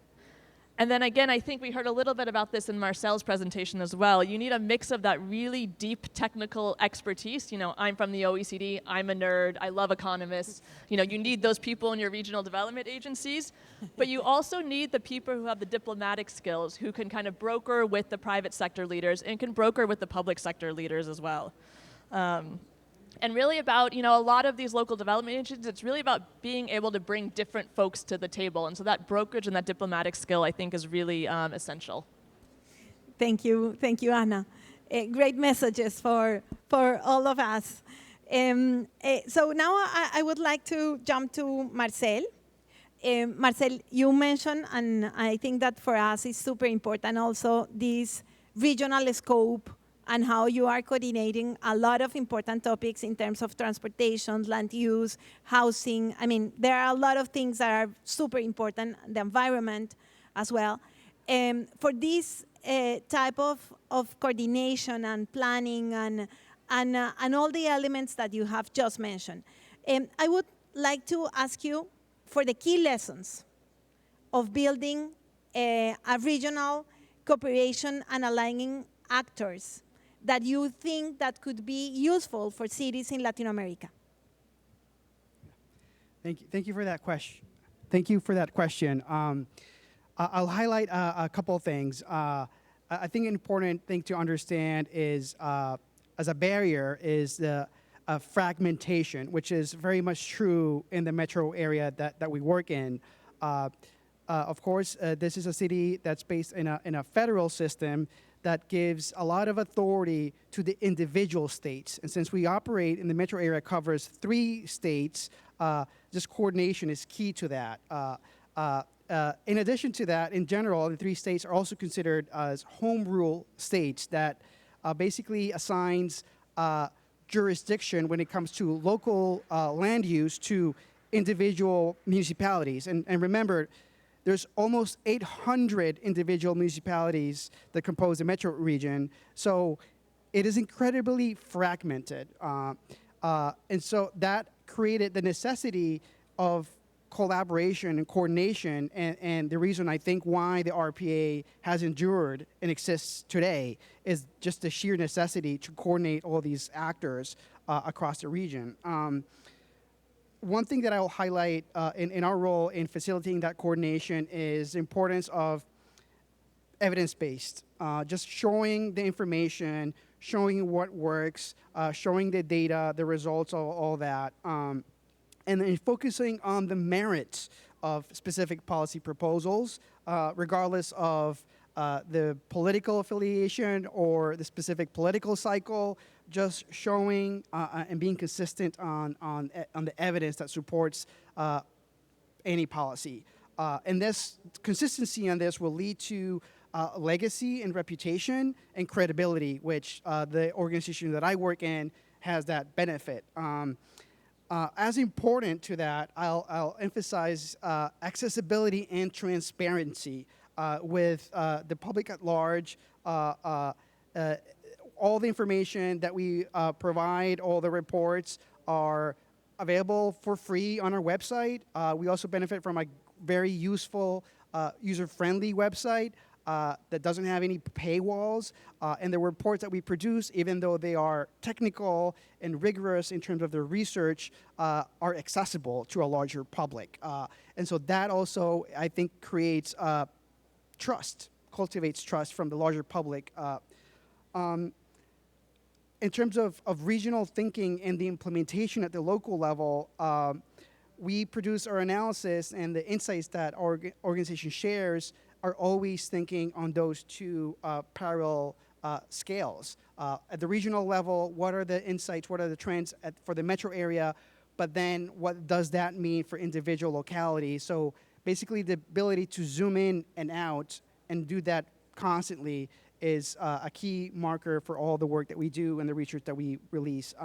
And then again, I think we heard a little bit about this in Marcel's presentation as well. You need a mix of that really deep technical expertise. I'm from the OECD, I'm a nerd, I love economists. You need those people in your regional development agencies, but you also need the people who have the diplomatic skills, who can kind of broker with the private sector leaders and can broker with the public sector leaders as well. And really about, a lot of these local development agencies, it's really about being able to bring different folks to the table. And so that brokerage and that diplomatic skill, I think, is really essential. Thank you, Anna. Great messages for all of us. So now I would like to jump to Marcel. Marcel, you mentioned, and I think that for us is super important also, this regional scope and how you are coordinating a lot of important topics in terms of transportation, land use, housing. I mean, there are a lot of things that are super important, the environment as well. For this type of coordination and planning and all the elements that you have just mentioned, I would like to ask you for the key lessons of building a regional cooperation and aligning actors that you think that could be useful for cities in Latin America? Thank you for that question. Thank you for that question. I'll highlight a couple of things. I think an important thing to understand is, as a barrier, is the fragmentation, which is very much true in the metro area that we work in. Of course, this is a city that's based in a federal system that gives a lot of authority to the individual states. And since we operate in the metro area covers 3 states, this coordination is key to that. In addition to that, in general, the 3 states are also considered as home rule states that basically assigns jurisdiction when it comes to local land use to individual municipalities. And remember, there's almost 800 individual municipalities that compose the metro region, so it is incredibly fragmented. And so that created the necessity of collaboration and coordination, and the reason I think why the RPA has endured and exists today is just the sheer necessity to coordinate all these actors across the region. One thing that I'll highlight in our role in facilitating that coordination is the importance of evidence-based, just showing the information, showing what works, showing the data, the results, all that, and then focusing on the merits of specific policy proposals, regardless of the political affiliation or the specific political cycle, just showing and being consistent on the evidence that supports any policy. And this consistency on this will lead to legacy and reputation and credibility, which the organization that I work in has that benefit. As important to that, I'll emphasize accessibility and transparency with the public at large. All the information that we provide, all the reports are available for free on our website. We also benefit from a very useful, user-friendly website that doesn't have any paywalls. And the reports that we produce, even though they are technical and rigorous in terms of their research, are accessible to a larger public. And so that also, I think, creates trust, cultivates trust from the larger public. In terms of regional thinking and the implementation at the local level, we produce our analysis, and the insights that our organization shares are always thinking on those 2 parallel scales. At the regional level, what are the insights, what are the trends for the metro area? but then what does that mean for individual localities? So basically the ability to zoom in and out and do that constantly is a key marker for all the work that we do and the research that we release.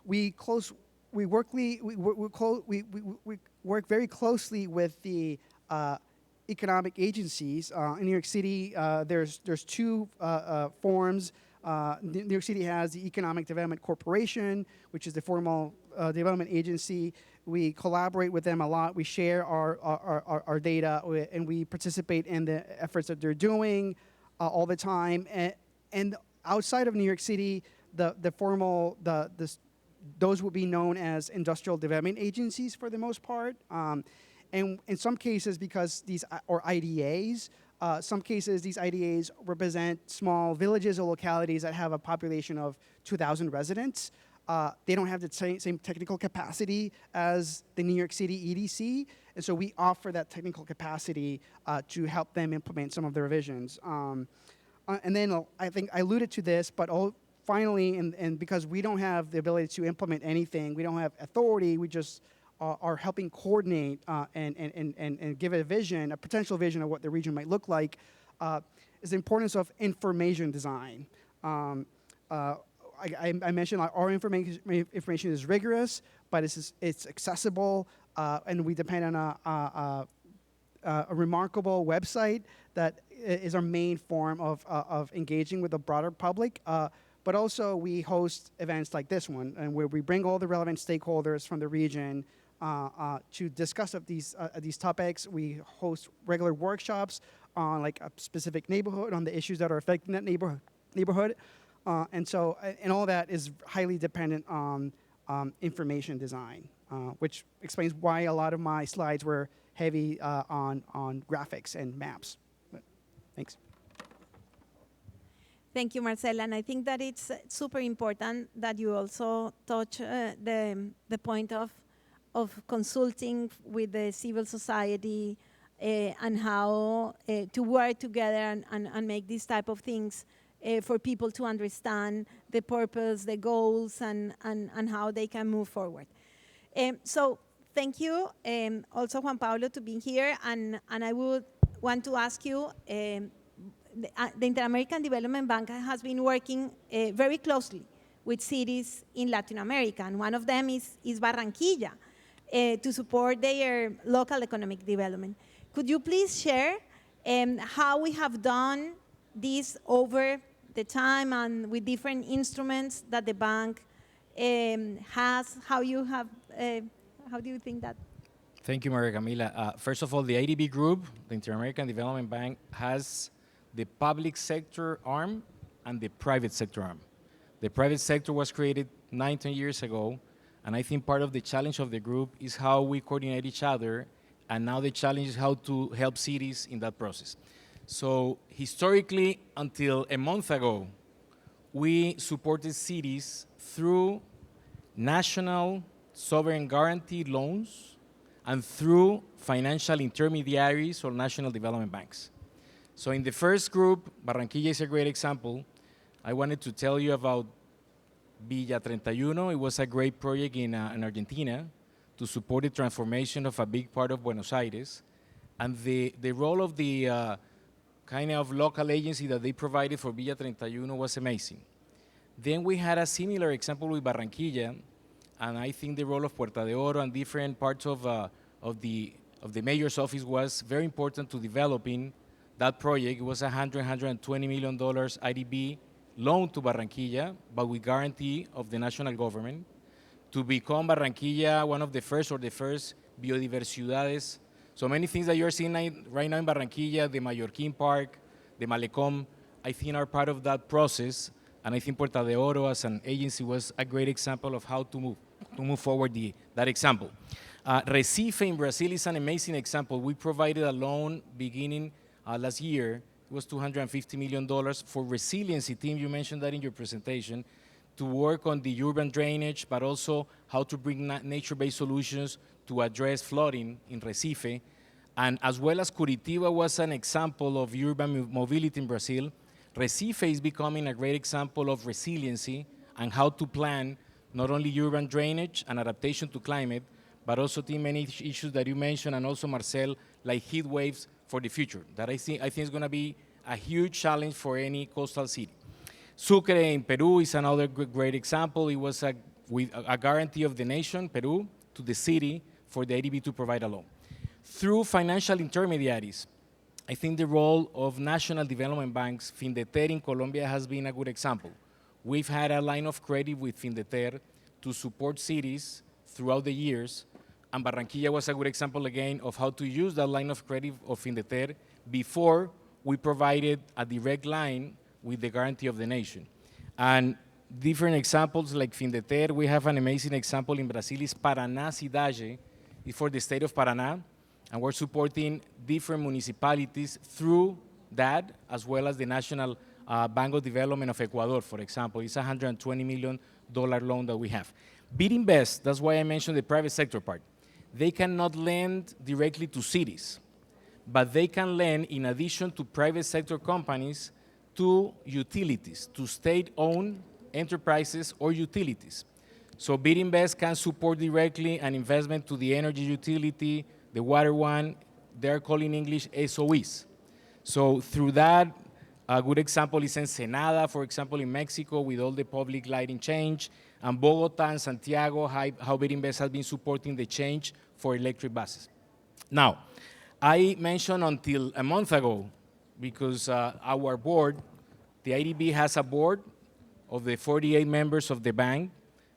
We work very closely with the economic agencies. In New York City, there's two forms. New York City has the Economic Development Corporation, which is the formal development agency. We collaborate with them a lot. We share our data, and we participate in the efforts that they're doing all the time. And outside of New York City, those would be known as industrial development agencies for the most part. And in some cases, because these or IDAs, some cases these IDAs represent small villages or localities that have a population of 2,000 residents. They don't have the same technical capacity as the New York City EDC, and so we offer that technical capacity to help them implement some of their visions. And then I think I alluded to this, but finally, and because we don't have the ability to implement anything, we don't have authority, we just are helping coordinate and give a vision, a potential vision of what the region might look like, is the importance of information design. I mentioned our information is rigorous, but it's accessible, and we depend on a remarkable website that is our main form of engaging with the broader public. But also we host events like this one, and where we bring all the relevant stakeholders from the region to discuss these topics. We host regular workshops on like a specific neighborhood, on the issues that are affecting that neighborhood. And all that is highly dependent on information design, which explains why a lot of my slides were heavy on graphics and maps. But thanks. Thank you, Marcela. And I think that it's super important that you also touch the point of consulting with the civil society and how to work together and make these type of things for people to understand the purpose, the goals, and how they can move forward. So thank you also, Juan Pablo, to being here. And I would want to ask you, the Inter-American Development Bank has been working very closely with cities in Latin America, and one of them is Barranquilla, to support their local economic development. Could you please share how we have done this over the time and with different instruments that the bank has? How do you think that? Thank you, Maria Camila. First of all, the IDB Group, the Inter-American Development Bank, has the public sector arm and the private sector arm. The private sector was created 19 years ago, and I think part of the challenge of the group is how we coordinate each other, and now the challenge is how to help cities in that process. So historically, until a month ago, we supported cities through national sovereign guaranteed loans and through financial intermediaries or national development banks. So in the first group, Barranquilla is a great example. I wanted to tell you about Villa 31. It was a great project in Argentina to support the transformation of a big part of Buenos Aires. And the role of the kind of local agency that they provided for Villa 31 was amazing. Then we had a similar example with Barranquilla, and I think the role of Puerta de Oro and different parts of the mayor's office was very important to developing that project. It was $120 million IDB loan to Barranquilla, but with guarantee of the national government, to become Barranquilla one of the first biodiversidades. So many things that you're seeing right now in Barranquilla, the Mallorquín Park, the Malecom, I think are part of that process. And I think Puerta de Oro as an agency was a great example of how to move forward that example. Recife in Brazil is an amazing example. We provided a loan beginning last year. It was $250 million for resiliency team. You mentioned that in your presentation, to work on the urban drainage, but also how to bring nature-based solutions to address flooding in Recife. And as well as Curitiba was an example of urban mobility in Brazil, Recife is becoming a great example of resiliency and how to plan not only urban drainage and adaptation to climate, but also the many issues that you mentioned, and also Marcel, like heat waves for the future. That I think is going to be a huge challenge for any coastal city. Sucre in Peru is another great example. It was with a guarantee of the nation, Peru, to the city for the ADB to provide a loan. Through financial intermediaries, I think the role of national development banks, Findeter in Colombia has been a good example. We've had a line of credit with Findeter to support cities throughout the years, and Barranquilla was a good example again of how to use that line of credit of Findeter before we provided a direct line with the guarantee of the nation. And different examples like Findeter, we have an amazing example in Brazil, is Paraná Cidade, it's for the state of Paraná, and we're supporting different municipalities through that, as well as the National Bank of Development of Ecuador, for example. It's a $120 million loan that we have. BidInvest, that's why I mentioned the private sector part. They cannot lend directly to cities, but they can lend, in addition to private sector companies, to utilities, to state-owned enterprises or utilities. So BidInvest can support directly an investment to the energy utility, the water one, they're called in English SOEs. So through that, a good example is Ensenada, for example, in Mexico, with all the public lighting change, and Bogota and Santiago, how BidInvest has been supporting the change for electric buses. Now, I mentioned until a month ago, because our board, the IDB has a board of the 48 members of the bank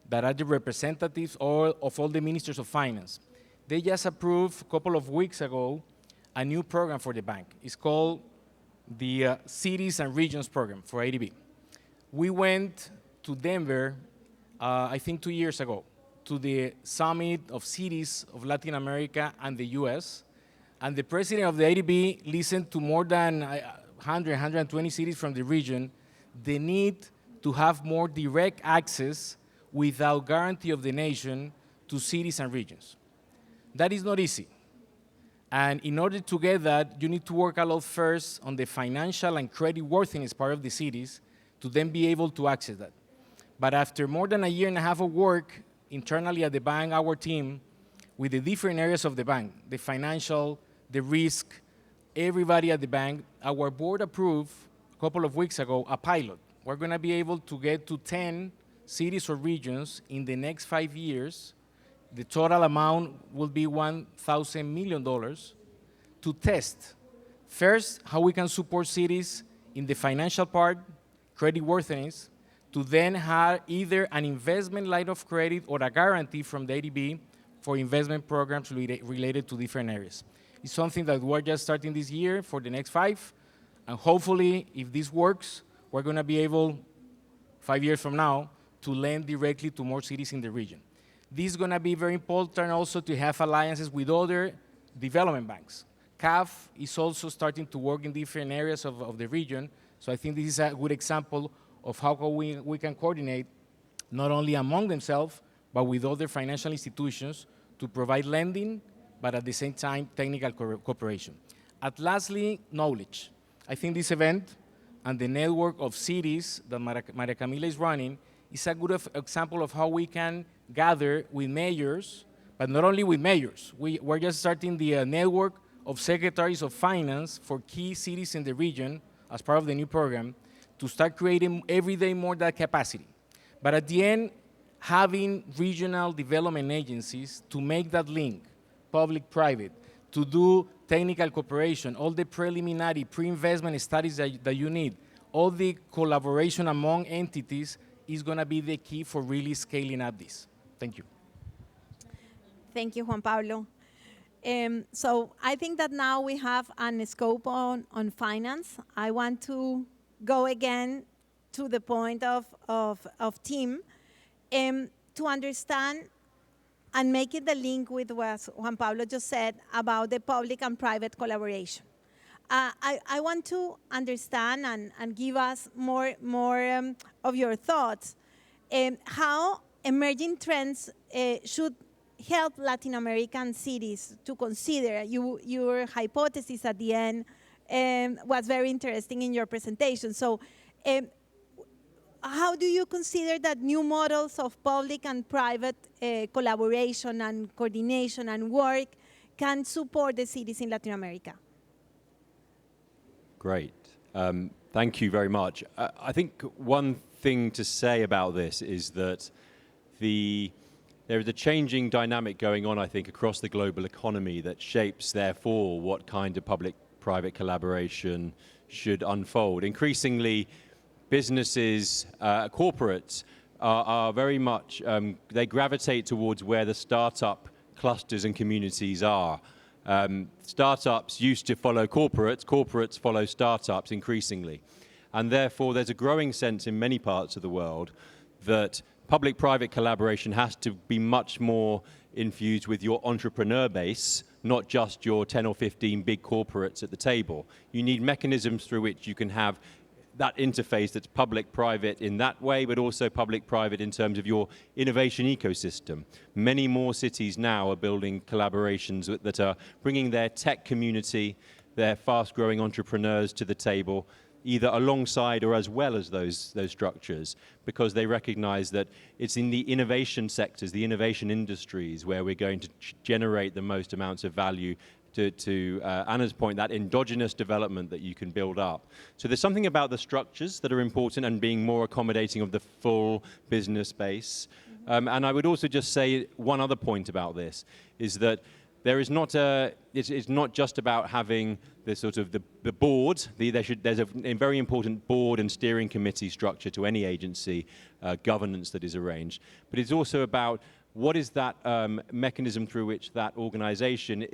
that are the representatives of all the ministers of finance. They just approved a couple of weeks ago a new program for the bank. It's called the Cities and Regions Program for IDB. We went to Denver, I think 2 years ago, to the Summit of Cities of Latin America and the US, and the president of the IDB listened to more than 100, 120 cities from the region, the need to have more direct access without guarantee of the nation to cities and regions. That is not easy. And in order to get that, you need to work a lot first on the financial and credit worthiness part of the cities to then be able to access that. But after more than a year and a half of work internally at the bank, our team, with the different areas of the bank, the financial, the risk, everybody at the bank, our board approved a couple of weeks ago a pilot. We're going to be able to get to 10 cities or regions in the next 5 years. The total amount will be $1,000 million to test, first, how we can support cities in the financial part, credit worthiness, to then have either an investment line of credit or a guarantee from the ADB for investment programs related to different areas. It's something that we're just starting this year for the next 5, and hopefully, if this works, we're going to be able, 5 years from now, to lend directly to more cities in the region. This is going to be very important also to have alliances with other development banks. CAF is also starting to work in different areas of the region, so I think this is a good example of how we can coordinate not only among themselves, but with other financial institutions to provide lending, but at the same time, technical cooperation. And lastly, knowledge. I think this event and the network of cities that Maria Camila is running is a good example of how we can gather with mayors, but not only with mayors. We're just starting the network of secretaries of finance for key cities in the region as part of the new program to start creating every day more that capacity. But at the end, having regional development agencies to make that link, public-private, to do technical cooperation, all the preliminary pre-investment studies that you need, all the collaboration among entities is going to be the key for really scaling up this. Thank you. Thank you, Juan Pablo. So I think that now we have a scope on finance. I want to go again to the point of team to understand and make it the link with what Juan Pablo just said about the public and private collaboration. I want to understand and give us more of your thoughts how emerging trends should help Latin American cities to consider. Your hypothesis at the end was very interesting in your presentation. So how do you consider that new models of public and private collaboration and coordination and work can support the cities in Latin America? Great. Thank you very much. I think one thing to say about this is that there is a changing dynamic going on, I think, across the global economy that shapes, therefore, what kind of public-private collaboration should unfold. Increasingly, businesses, corporates are very much, they gravitate towards where the startup clusters and communities are. Startups used to follow corporates, corporates follow startups increasingly. And therefore, there's a growing sense in many parts of the world that public-private collaboration has to be much more infused with your entrepreneur base, not just your 10 or 15 big corporates at the table. You need mechanisms through which you can have that interface that's public-private in that way, but also public-private in terms of your innovation ecosystem. Many more cities now are building collaborations that are bringing their tech community, their fast-growing entrepreneurs to the table, either alongside or as well as those structures, because they recognize that it's in the innovation sectors, the innovation industries, where we're going to generate the most amounts of value to Anna's point, that endogenous development that you can build up. So there's something about the structures that are important and being more accommodating of the full business base. And I would also just say one other point about this, is that there is not it's not just about having the sort of the board. There's a very important board and steering committee structure to any agency governance that is arranged. But it's also about what is that mechanism through which that organization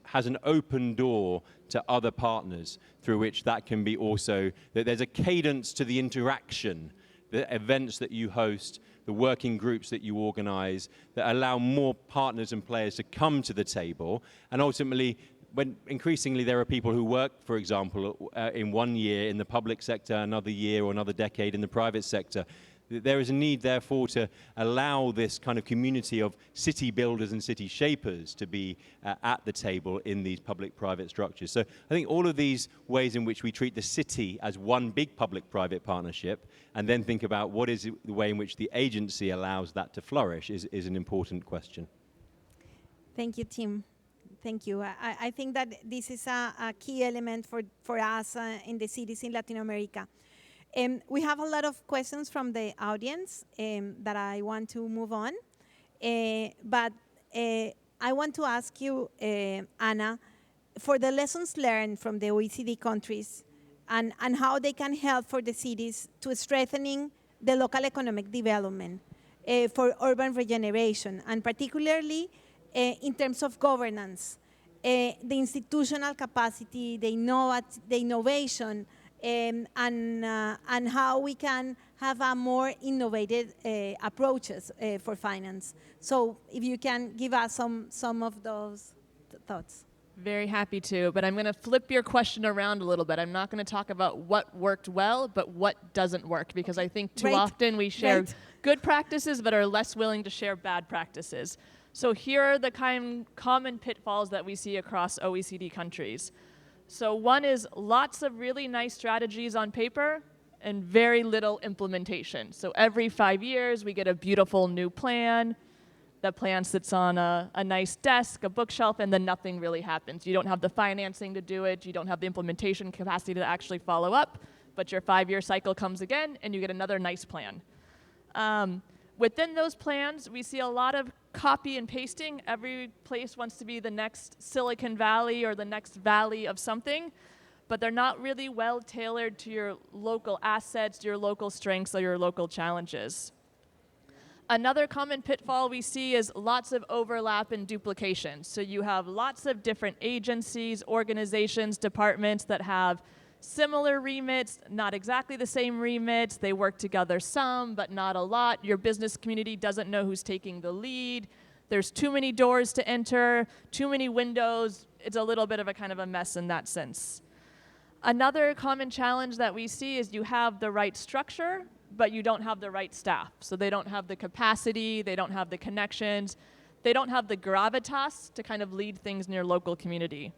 has an open door to other partners, through which that can be also, that there's a cadence to the interaction, the events that you host, the working groups that you organize, that allow more partners and players to come to the table. And ultimately, when increasingly there are people who work, for example, in 1 year in the public sector, another year or another decade in the private sector, there is a need, therefore, to allow this kind of community of city builders and city shapers to be at the table in these public-private structures. So I think all of these ways in which we treat the city as one big public-private partnership and then think about what is the way in which the agency allows that to flourish is an important question. Thank you, Tim. Thank you. I think that this is a key element for us in the cities in Latin America. We have a lot of questions from the audience that I want to move on. But I want to ask you, Anna, for the lessons learned from the OECD countries and how they can help for the cities to strengthening the local economic development for urban regeneration, and particularly in terms of governance, the institutional capacity, the innovation, and how we can have a more innovative approaches for finance. So if you can give us some of those thoughts. Very happy to, but I'm going to flip your question around a little bit. I'm not going to talk about what worked well, but what doesn't work, because I think too often we share good practices but are less willing to share bad practices. So here are the common pitfalls that we see across OECD countries. So one is lots of really nice strategies on paper and very little implementation. So every 5 years, we get a beautiful new plan. The plan sits on a nice desk, a bookshelf, and then nothing really happens. You don't have the financing to do it. You don't have the implementation capacity to actually follow up. But your 5-year cycle comes again, and you get another nice plan. Within those plans, we see a lot of copy and pasting. Every place wants to be the next Silicon Valley or the next valley of something, but they're not really well tailored to your local assets, to your local strengths, or your local challenges. Another common pitfall we see is lots of overlap and duplication. So you have lots of different agencies, organizations, departments that have similar remits, not exactly the same remits. They work together some, but not a lot. Your business community doesn't know who's taking the lead. There's too many doors to enter, too many windows. It's a little bit of a kind of a mess in that sense. Another common challenge that we see is you have the right structure, but you don't have the right staff. So they don't have the capacity, they don't have the connections, they don't have the gravitas to kind of lead things in your local community.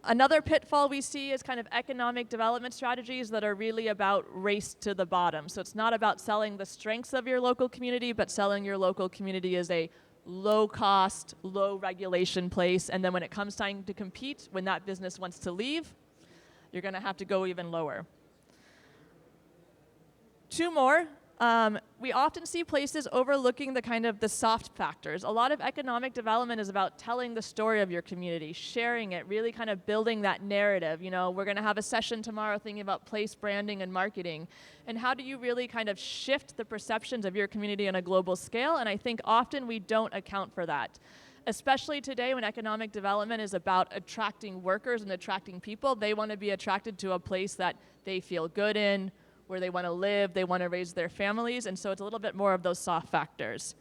Another pitfall we see is kind of economic development strategies that are really about race to the bottom. So it's not about selling the strengths of your local community, but selling your local community as a low cost, low regulation place. And then when it comes time to compete, when that business wants to leave, you're going to have to go even lower. Two more. We often see places overlooking the kind of the soft factors. A lot of economic development is about telling the story of your community, sharing it, really kind of building that narrative. You know, we're going to have a session tomorrow thinking about place branding and marketing. And how do you really kind of shift the perceptions of your community on a global scale? And I think often we don't account for that. Especially today when economic development is about attracting workers and attracting people, they want to be attracted to a place that they feel good in, where they want to live, they want to raise their families, and so it's a little bit more of those soft factors.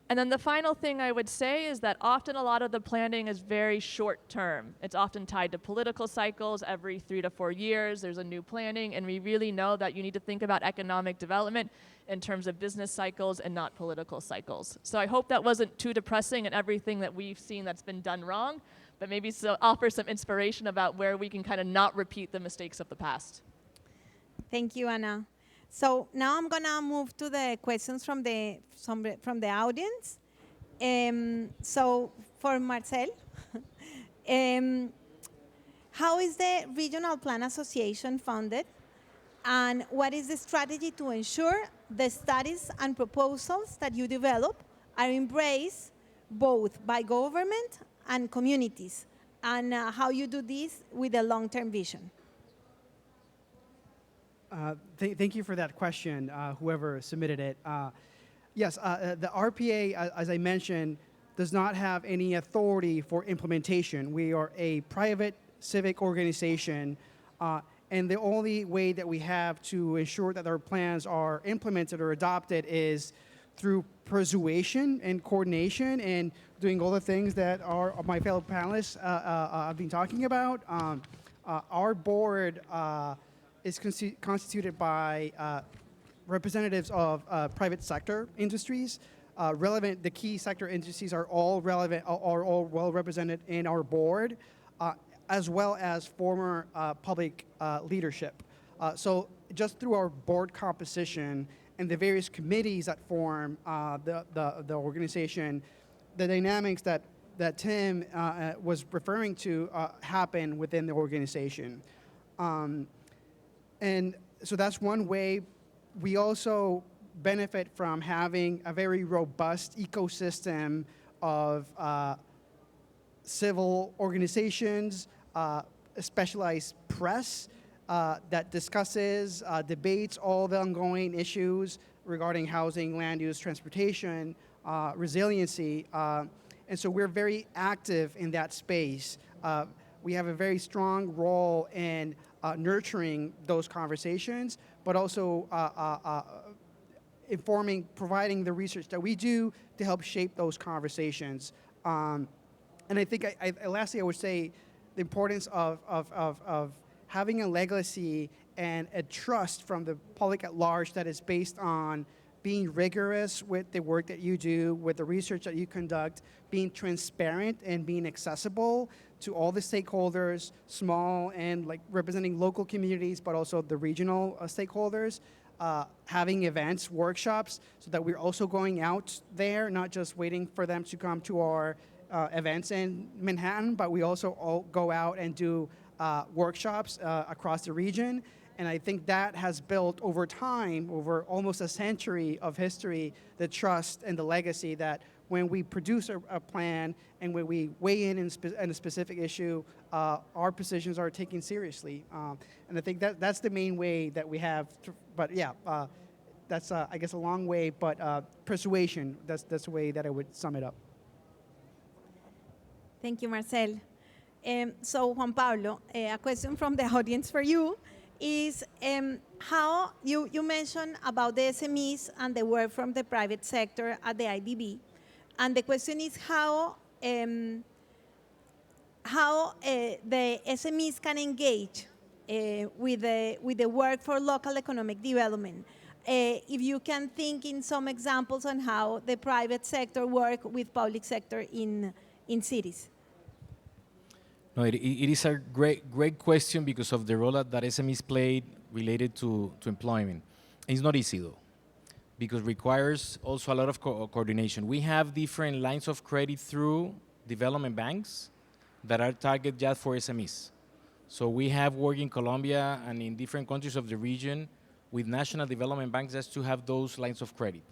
And then the final thing I would say is that often a lot of the planning is very short term. It's often tied to political cycles. Every 3 to 4 years, there's a new planning, and we really know that you need to think about economic development in terms of business cycles and not political cycles. So I hope that wasn't too depressing and everything that we've seen that's been done wrong, but maybe offer some inspiration about where we can kind of not repeat the mistakes of the past. Thank you, Anna. So now I'm gonna move to the questions from the audience. So for Marcel, how is the Regional Plan Association funded, and what is the strategy to ensure the studies and proposals that you develop are embraced both by government and communities, and how you do this with a long-term vision? Thank you for that question, whoever submitted it. Yes, the RPA, as I mentioned, does not have any authority for implementation. We are a private civic organization, and the only way that we have to ensure that our plans are implemented or adopted is through persuasion and coordination and doing all the things that my fellow panelists have been talking about. Our board is constituted by representatives of private sector industries. The key sector industries are all relevant, are all well represented in our board, as well as former public leadership. So just through our board composition and the various committees that form the organization, the dynamics that Tim was referring to happen within the organization. And so that's one way. We also benefit from having a very robust ecosystem of civil organizations, specialized press that discusses, debates all the ongoing issues regarding housing, land use, transportation, resiliency. And so we're very active in that space. We have a very strong role in nurturing those conversations, but also providing the research that we do to help shape those conversations. And I think, lastly, I would say the importance of having a legacy and a trust from the public at large that is based on being rigorous with the work that you do, with the research that you conduct, being transparent and being accessible to all the stakeholders, small and like representing local communities, but also the regional stakeholders, having events, workshops, so that we're also going out there, not just waiting for them to come to our events in Manhattan, but we also all go out and do workshops across the region. And I think that has built over time, over almost a century of history, the trust and the legacy that when we produce a plan and when we weigh in a specific issue, our positions are taken seriously. And I think that's the main way that we have, but yeah, that's, I guess, a long way, but persuasion, that's the way that I would sum it up. Thank you, Marcel. So Juan Pablo, a question from the audience for you is how you mentioned about the SMEs and the work from the private sector at the IDB. And the question is how the SMEs can engage with the work for local economic development. If you can think in some examples on how the private sector work with public sector in cities. No, it is a great question because of the role that SMEs played related to employment. It's not easy though, because requires also a lot of coordination. We have different lines of credit through development banks that are targeted just for SMEs. So we have work in Colombia and in different countries of the region with national development banks just to have those lines of credit.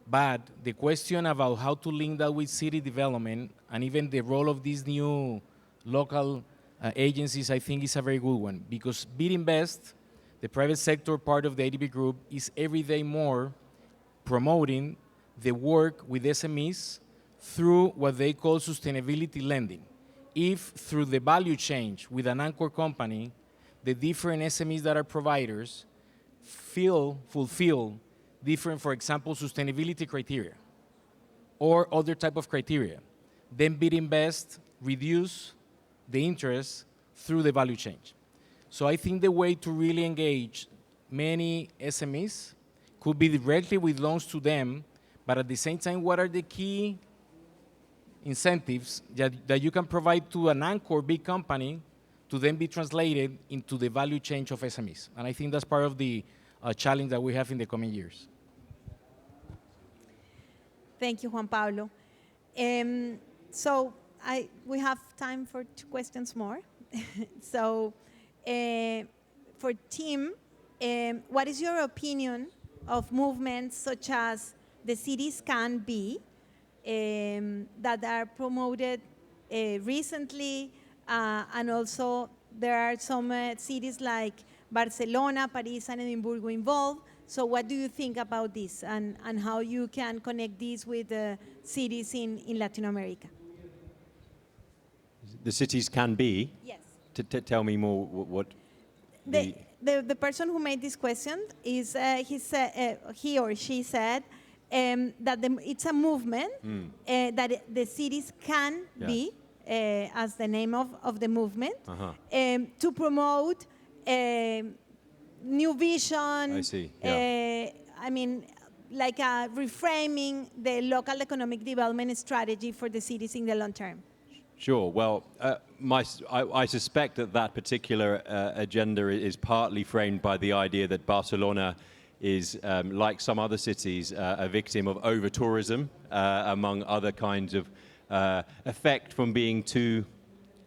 But the question about how to link that with city development and even the role of these new local agencies, I think is a very good one, because Bid Invest, the private sector part of the ADB group, is every day more promoting the work with SMEs through what they call sustainability lending. If through the value chain with an anchor company, the different SMEs that are providers fulfill different, for example, sustainability criteria or other type of criteria, then Bid Invest reduce the interest through the value chain. So I think the way to really engage many SMEs could be directly with loans to them, but at the same time, what are the key incentives that you can provide to an anchor big company to then be translated into the value chain of SMEs? And I think that's part of the challenge that we have in the coming years. Thank you, Juan Pablo. We have time for 2 questions more. So for Tim, what is your opinion of movements such as the cities can be that are promoted recently, and also there are some cities like Barcelona, Paris, and Edinburgh involved. So what do you think about this and how you can connect this with cities in Latin America? The cities can be? Yes. Tell me more what The person who made this question is, he or she said that it's a movement that the cities can be, as the name of the movement, to promote new vision. I see. Yeah. I mean, like reframing the local economic development strategy for the cities in the long term. Sure. Well, I suspect that particular agenda is partly framed by the idea that Barcelona is, like some other cities, a victim of over-tourism, among other kinds of effect from being too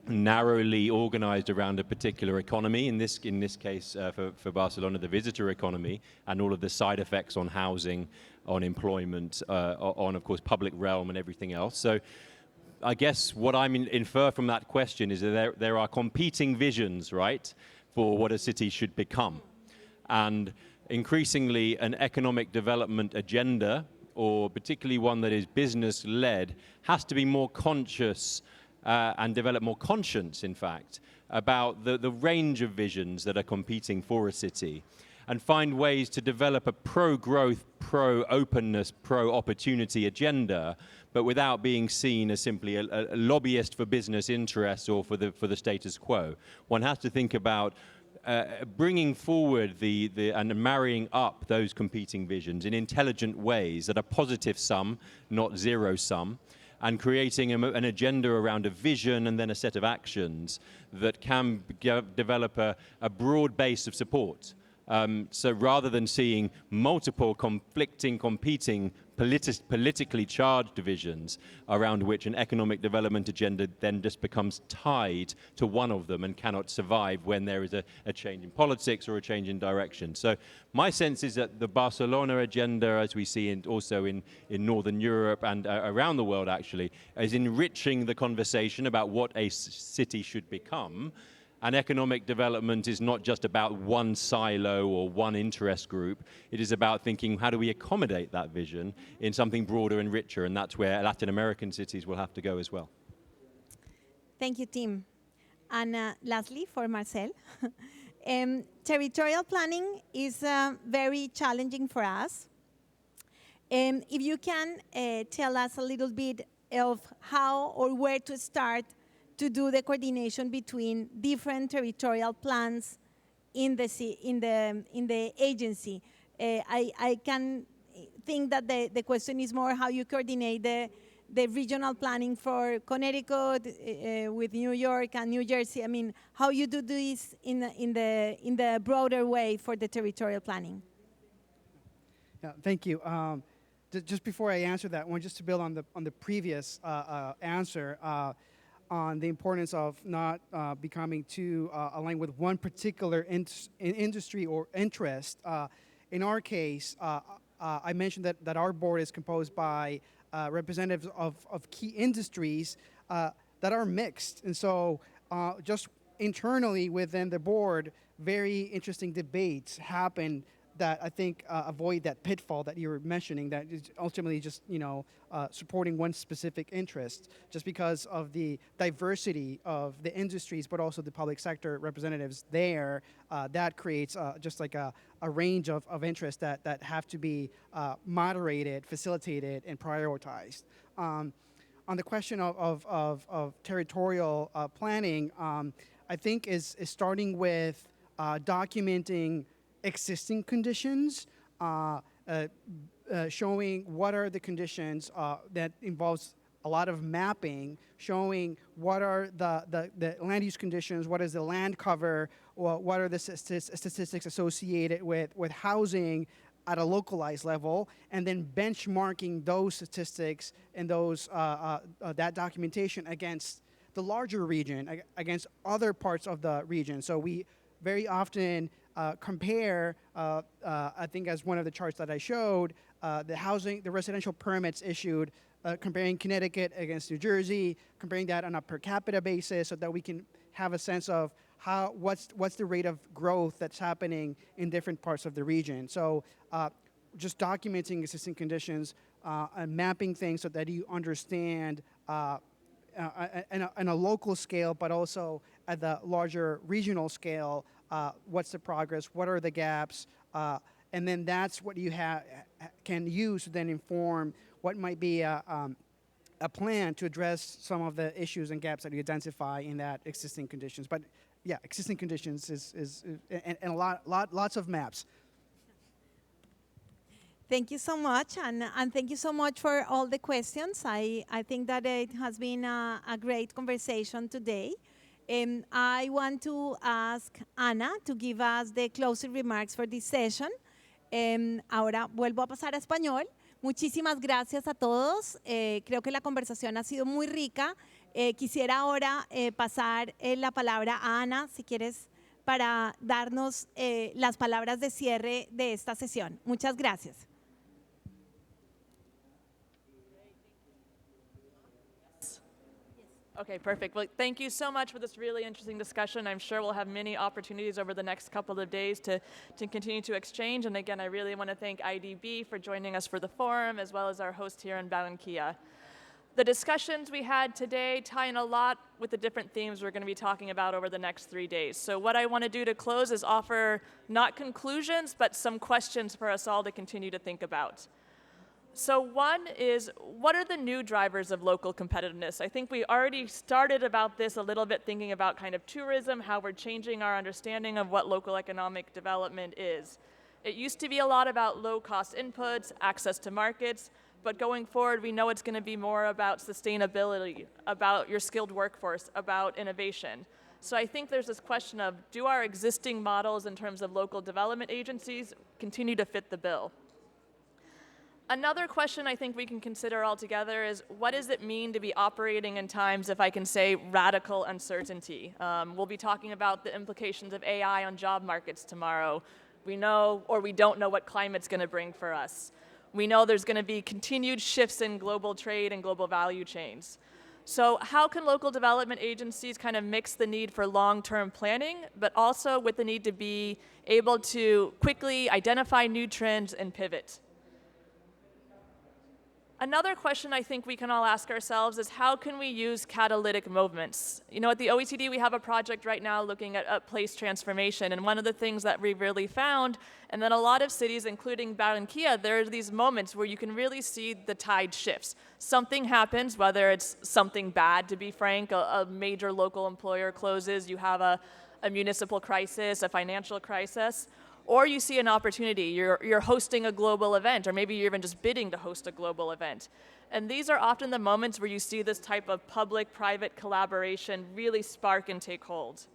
narrowly organized around a particular economy. In this case, for Barcelona, the visitor economy, and all of the side effects on housing, on employment, on, of course, public realm and everything else. So I guess what I infer from that question is that there are competing visions, right, for what a city should become. And increasingly, an economic development agenda, or particularly one that is business-led, has to be more conscious and develop more conscience, in fact, about the range of visions that are competing for a city, and find ways to develop a pro-growth, pro-openness, pro-opportunity agenda, but without being seen as simply a lobbyist for business interests or for the status quo. One has to think about bringing forward and marrying up those competing visions in intelligent ways that are positive sum, not zero sum, and creating an agenda around a vision and then a set of actions that can develop a broad base of support. So rather than seeing multiple conflicting, competing, politically charged divisions around which an economic development agenda then just becomes tied to one of them and cannot survive when there is a change in politics or a change in direction. So my sense is that the Barcelona agenda, as we see also in Northern Europe and around the world actually, is enriching the conversation about what a city should become. And economic development is not just about one silo or one interest group. It is about thinking, how do we accommodate that vision in something broader and richer? And that's where Latin American cities will have to go as well. Thank you, Tim. And lastly, for Marcel, territorial planning is very challenging for us. If you can tell us a little bit of how or where to start to do the coordination between different territorial plans in the agency. I can think that the question is more how you coordinate the regional planning for Connecticut with New York and New Jersey. I mean, how you do this in the broader way for the territorial planning. Yeah, thank you. Just before I answer that one, just to build on the previous answer on the importance of not becoming too aligned with one particular industry or interest. In our case, I mentioned that our board is composed by representatives of key industries that are mixed. And so just internally within the board, very interesting debates happen that I think avoid that pitfall that you were mentioning, that is ultimately just supporting one specific interest, just because of the diversity of the industries, but also the public sector representatives there. That creates just like a range of interests that have to be moderated, facilitated, and prioritized. On the question of territorial planning, I think is starting with documenting existing conditions, showing what are the conditions that involves a lot of mapping, showing what are the land use conditions, what is the land cover, or what are the statistics associated with housing at a localized level, and then benchmarking those statistics and those that documentation against the larger region, against other parts of the region. So we very often compare, I think as one of the charts that I showed, the residential permits issued, comparing Connecticut against New Jersey, comparing that on a per capita basis so that we can have a sense of what's the rate of growth that's happening in different parts of the region. So just documenting existing conditions and mapping things so that you understand in a local scale, but also at the larger regional scale, what's the progress, what are the gaps, and then that's what you can use to then inform what might be a plan to address some of the issues and gaps that you identify in that existing conditions. But yeah, existing conditions is and lots of maps. Thank you so much, and thank you so much for all the questions. I think that it has been a great conversation today. I want to ask Ana to give us the closing remarks for this session. Ahora vuelvo a pasar a español. Muchísimas gracias a todos. Creo que la conversación ha sido muy rica. Quisiera ahora pasar la palabra a Ana, si quieres, para darnos las palabras de cierre de esta sesión. Muchas gracias. Okay, perfect. Well, thank you so much for this really interesting discussion. I'm sure we'll have many opportunities over the next couple of days to continue to exchange. And again, I really want to thank IDB for joining us for the forum, as well as our host here in Barranquilla. The discussions we had today tie in a lot with the different themes we're going to be talking about over the next 3 days. So what I want to do to close is offer not conclusions, but some questions for us all to continue to think about. So one is, what are the new drivers of local competitiveness? I think we already started about this a little bit, thinking about kind of tourism, how we're changing our understanding of what local economic development is. It used to be a lot about low-cost inputs, access to markets, but going forward, we know it's going to be more about sustainability, about your skilled workforce, about innovation. So I think there's this question of, do our existing models in terms of local development agencies continue to fit the bill? Another question I think we can consider altogether is, what does it mean to be operating in times, if I can say, radical uncertainty? We'll be talking about the implications of AI on job markets tomorrow. We know, or we don't know, what climate's going to bring for us. We know there's going to be continued shifts in global trade and global value chains. So how can local development agencies kind of mix the need for long-term planning, but also with the need to be able to quickly identify new trends and pivot? Another question I think we can all ask ourselves is, how can we use catalytic movements? You know, at the OECD, we have a project right now looking at place transformation, and one of the things that we've really found, and then a lot of cities, including Barranquilla, there are these moments where you can really see the tide shifts. Something happens, whether it's something bad, to be frank, a major local employer closes, you have a municipal crisis, a financial crisis, Or you see an opportunity, you're hosting a global event, or maybe you're even just bidding to host a global event. And these are often the moments where you see this type of public-private collaboration really spark and take hold.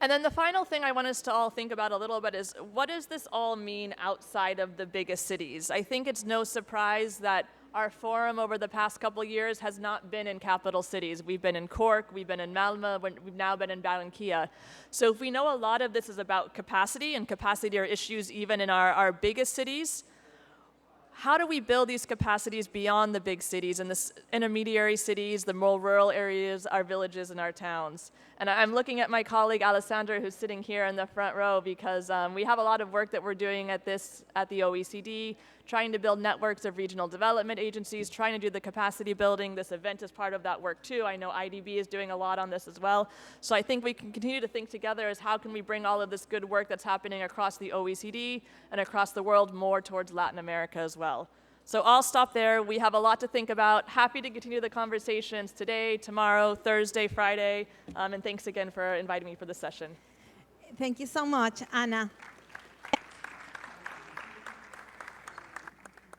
And then the final thing I want us to all think about a little bit is, what does this all mean outside of the biggest cities? I think it's no surprise that our forum over the past couple of years has not been in capital cities. We've been in Cork, we've been in Malmö, we've now been in Barranquilla. So if we know a lot of this is about capacity, and capacity are issues even in our biggest cities, how do we build these capacities beyond the big cities and the intermediary cities, the more rural areas, our villages and our towns? And I'm looking at my colleague Alessandra, who's sitting here in the front row, because we have a lot of work that we're doing at the OECD, trying to build networks of regional development agencies, trying to do the capacity building. This event is part of that work too. I know IDB is doing a lot on this as well. So I think we can continue to think together as how can we bring all of this good work that's happening across the OECD and across the world more towards Latin America as well. So I'll stop there. We have a lot to think about. Happy to continue the conversations today, tomorrow, Thursday, Friday. And thanks again for inviting me for this session. Thank you so much, Anna.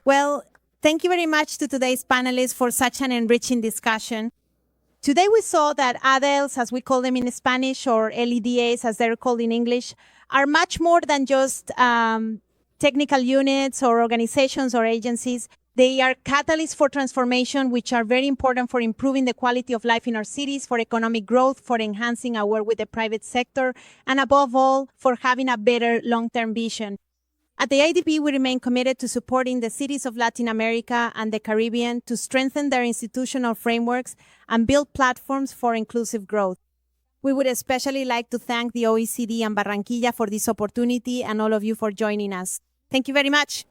Well, thank you very much to today's panelists for such an enriching discussion. Today we saw that ADELs, as we call them in Spanish, or LEDAs, as they're called in English, are much more than just technical units or organizations or agencies. They are catalysts for transformation, which are very important for improving the quality of life in our cities, for economic growth, for enhancing our work with the private sector, and above all, for having a better long-term vision. At the IDP, we remain committed to supporting the cities of Latin America and the Caribbean to strengthen their institutional frameworks and build platforms for inclusive growth. We would especially like to thank the OECD and Barranquilla for this opportunity and all of you for joining us. Thank you very much.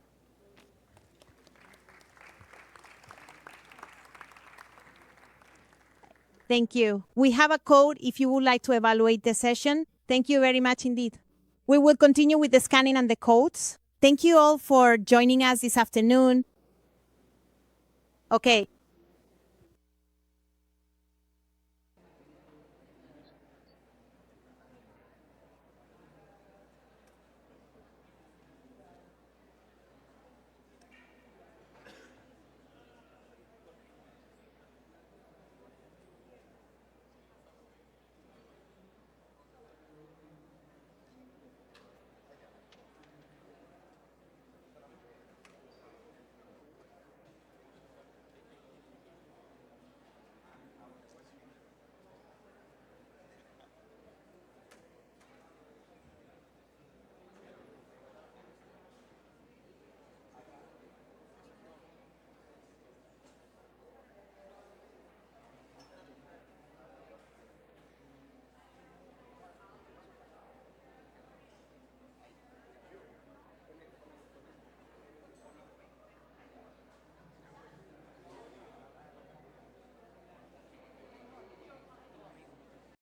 Thank you. We have a code if you would like to evaluate the session. Thank you very much indeed. We will continue with the scanning and the codes. Thank you all for joining us this afternoon. Okay.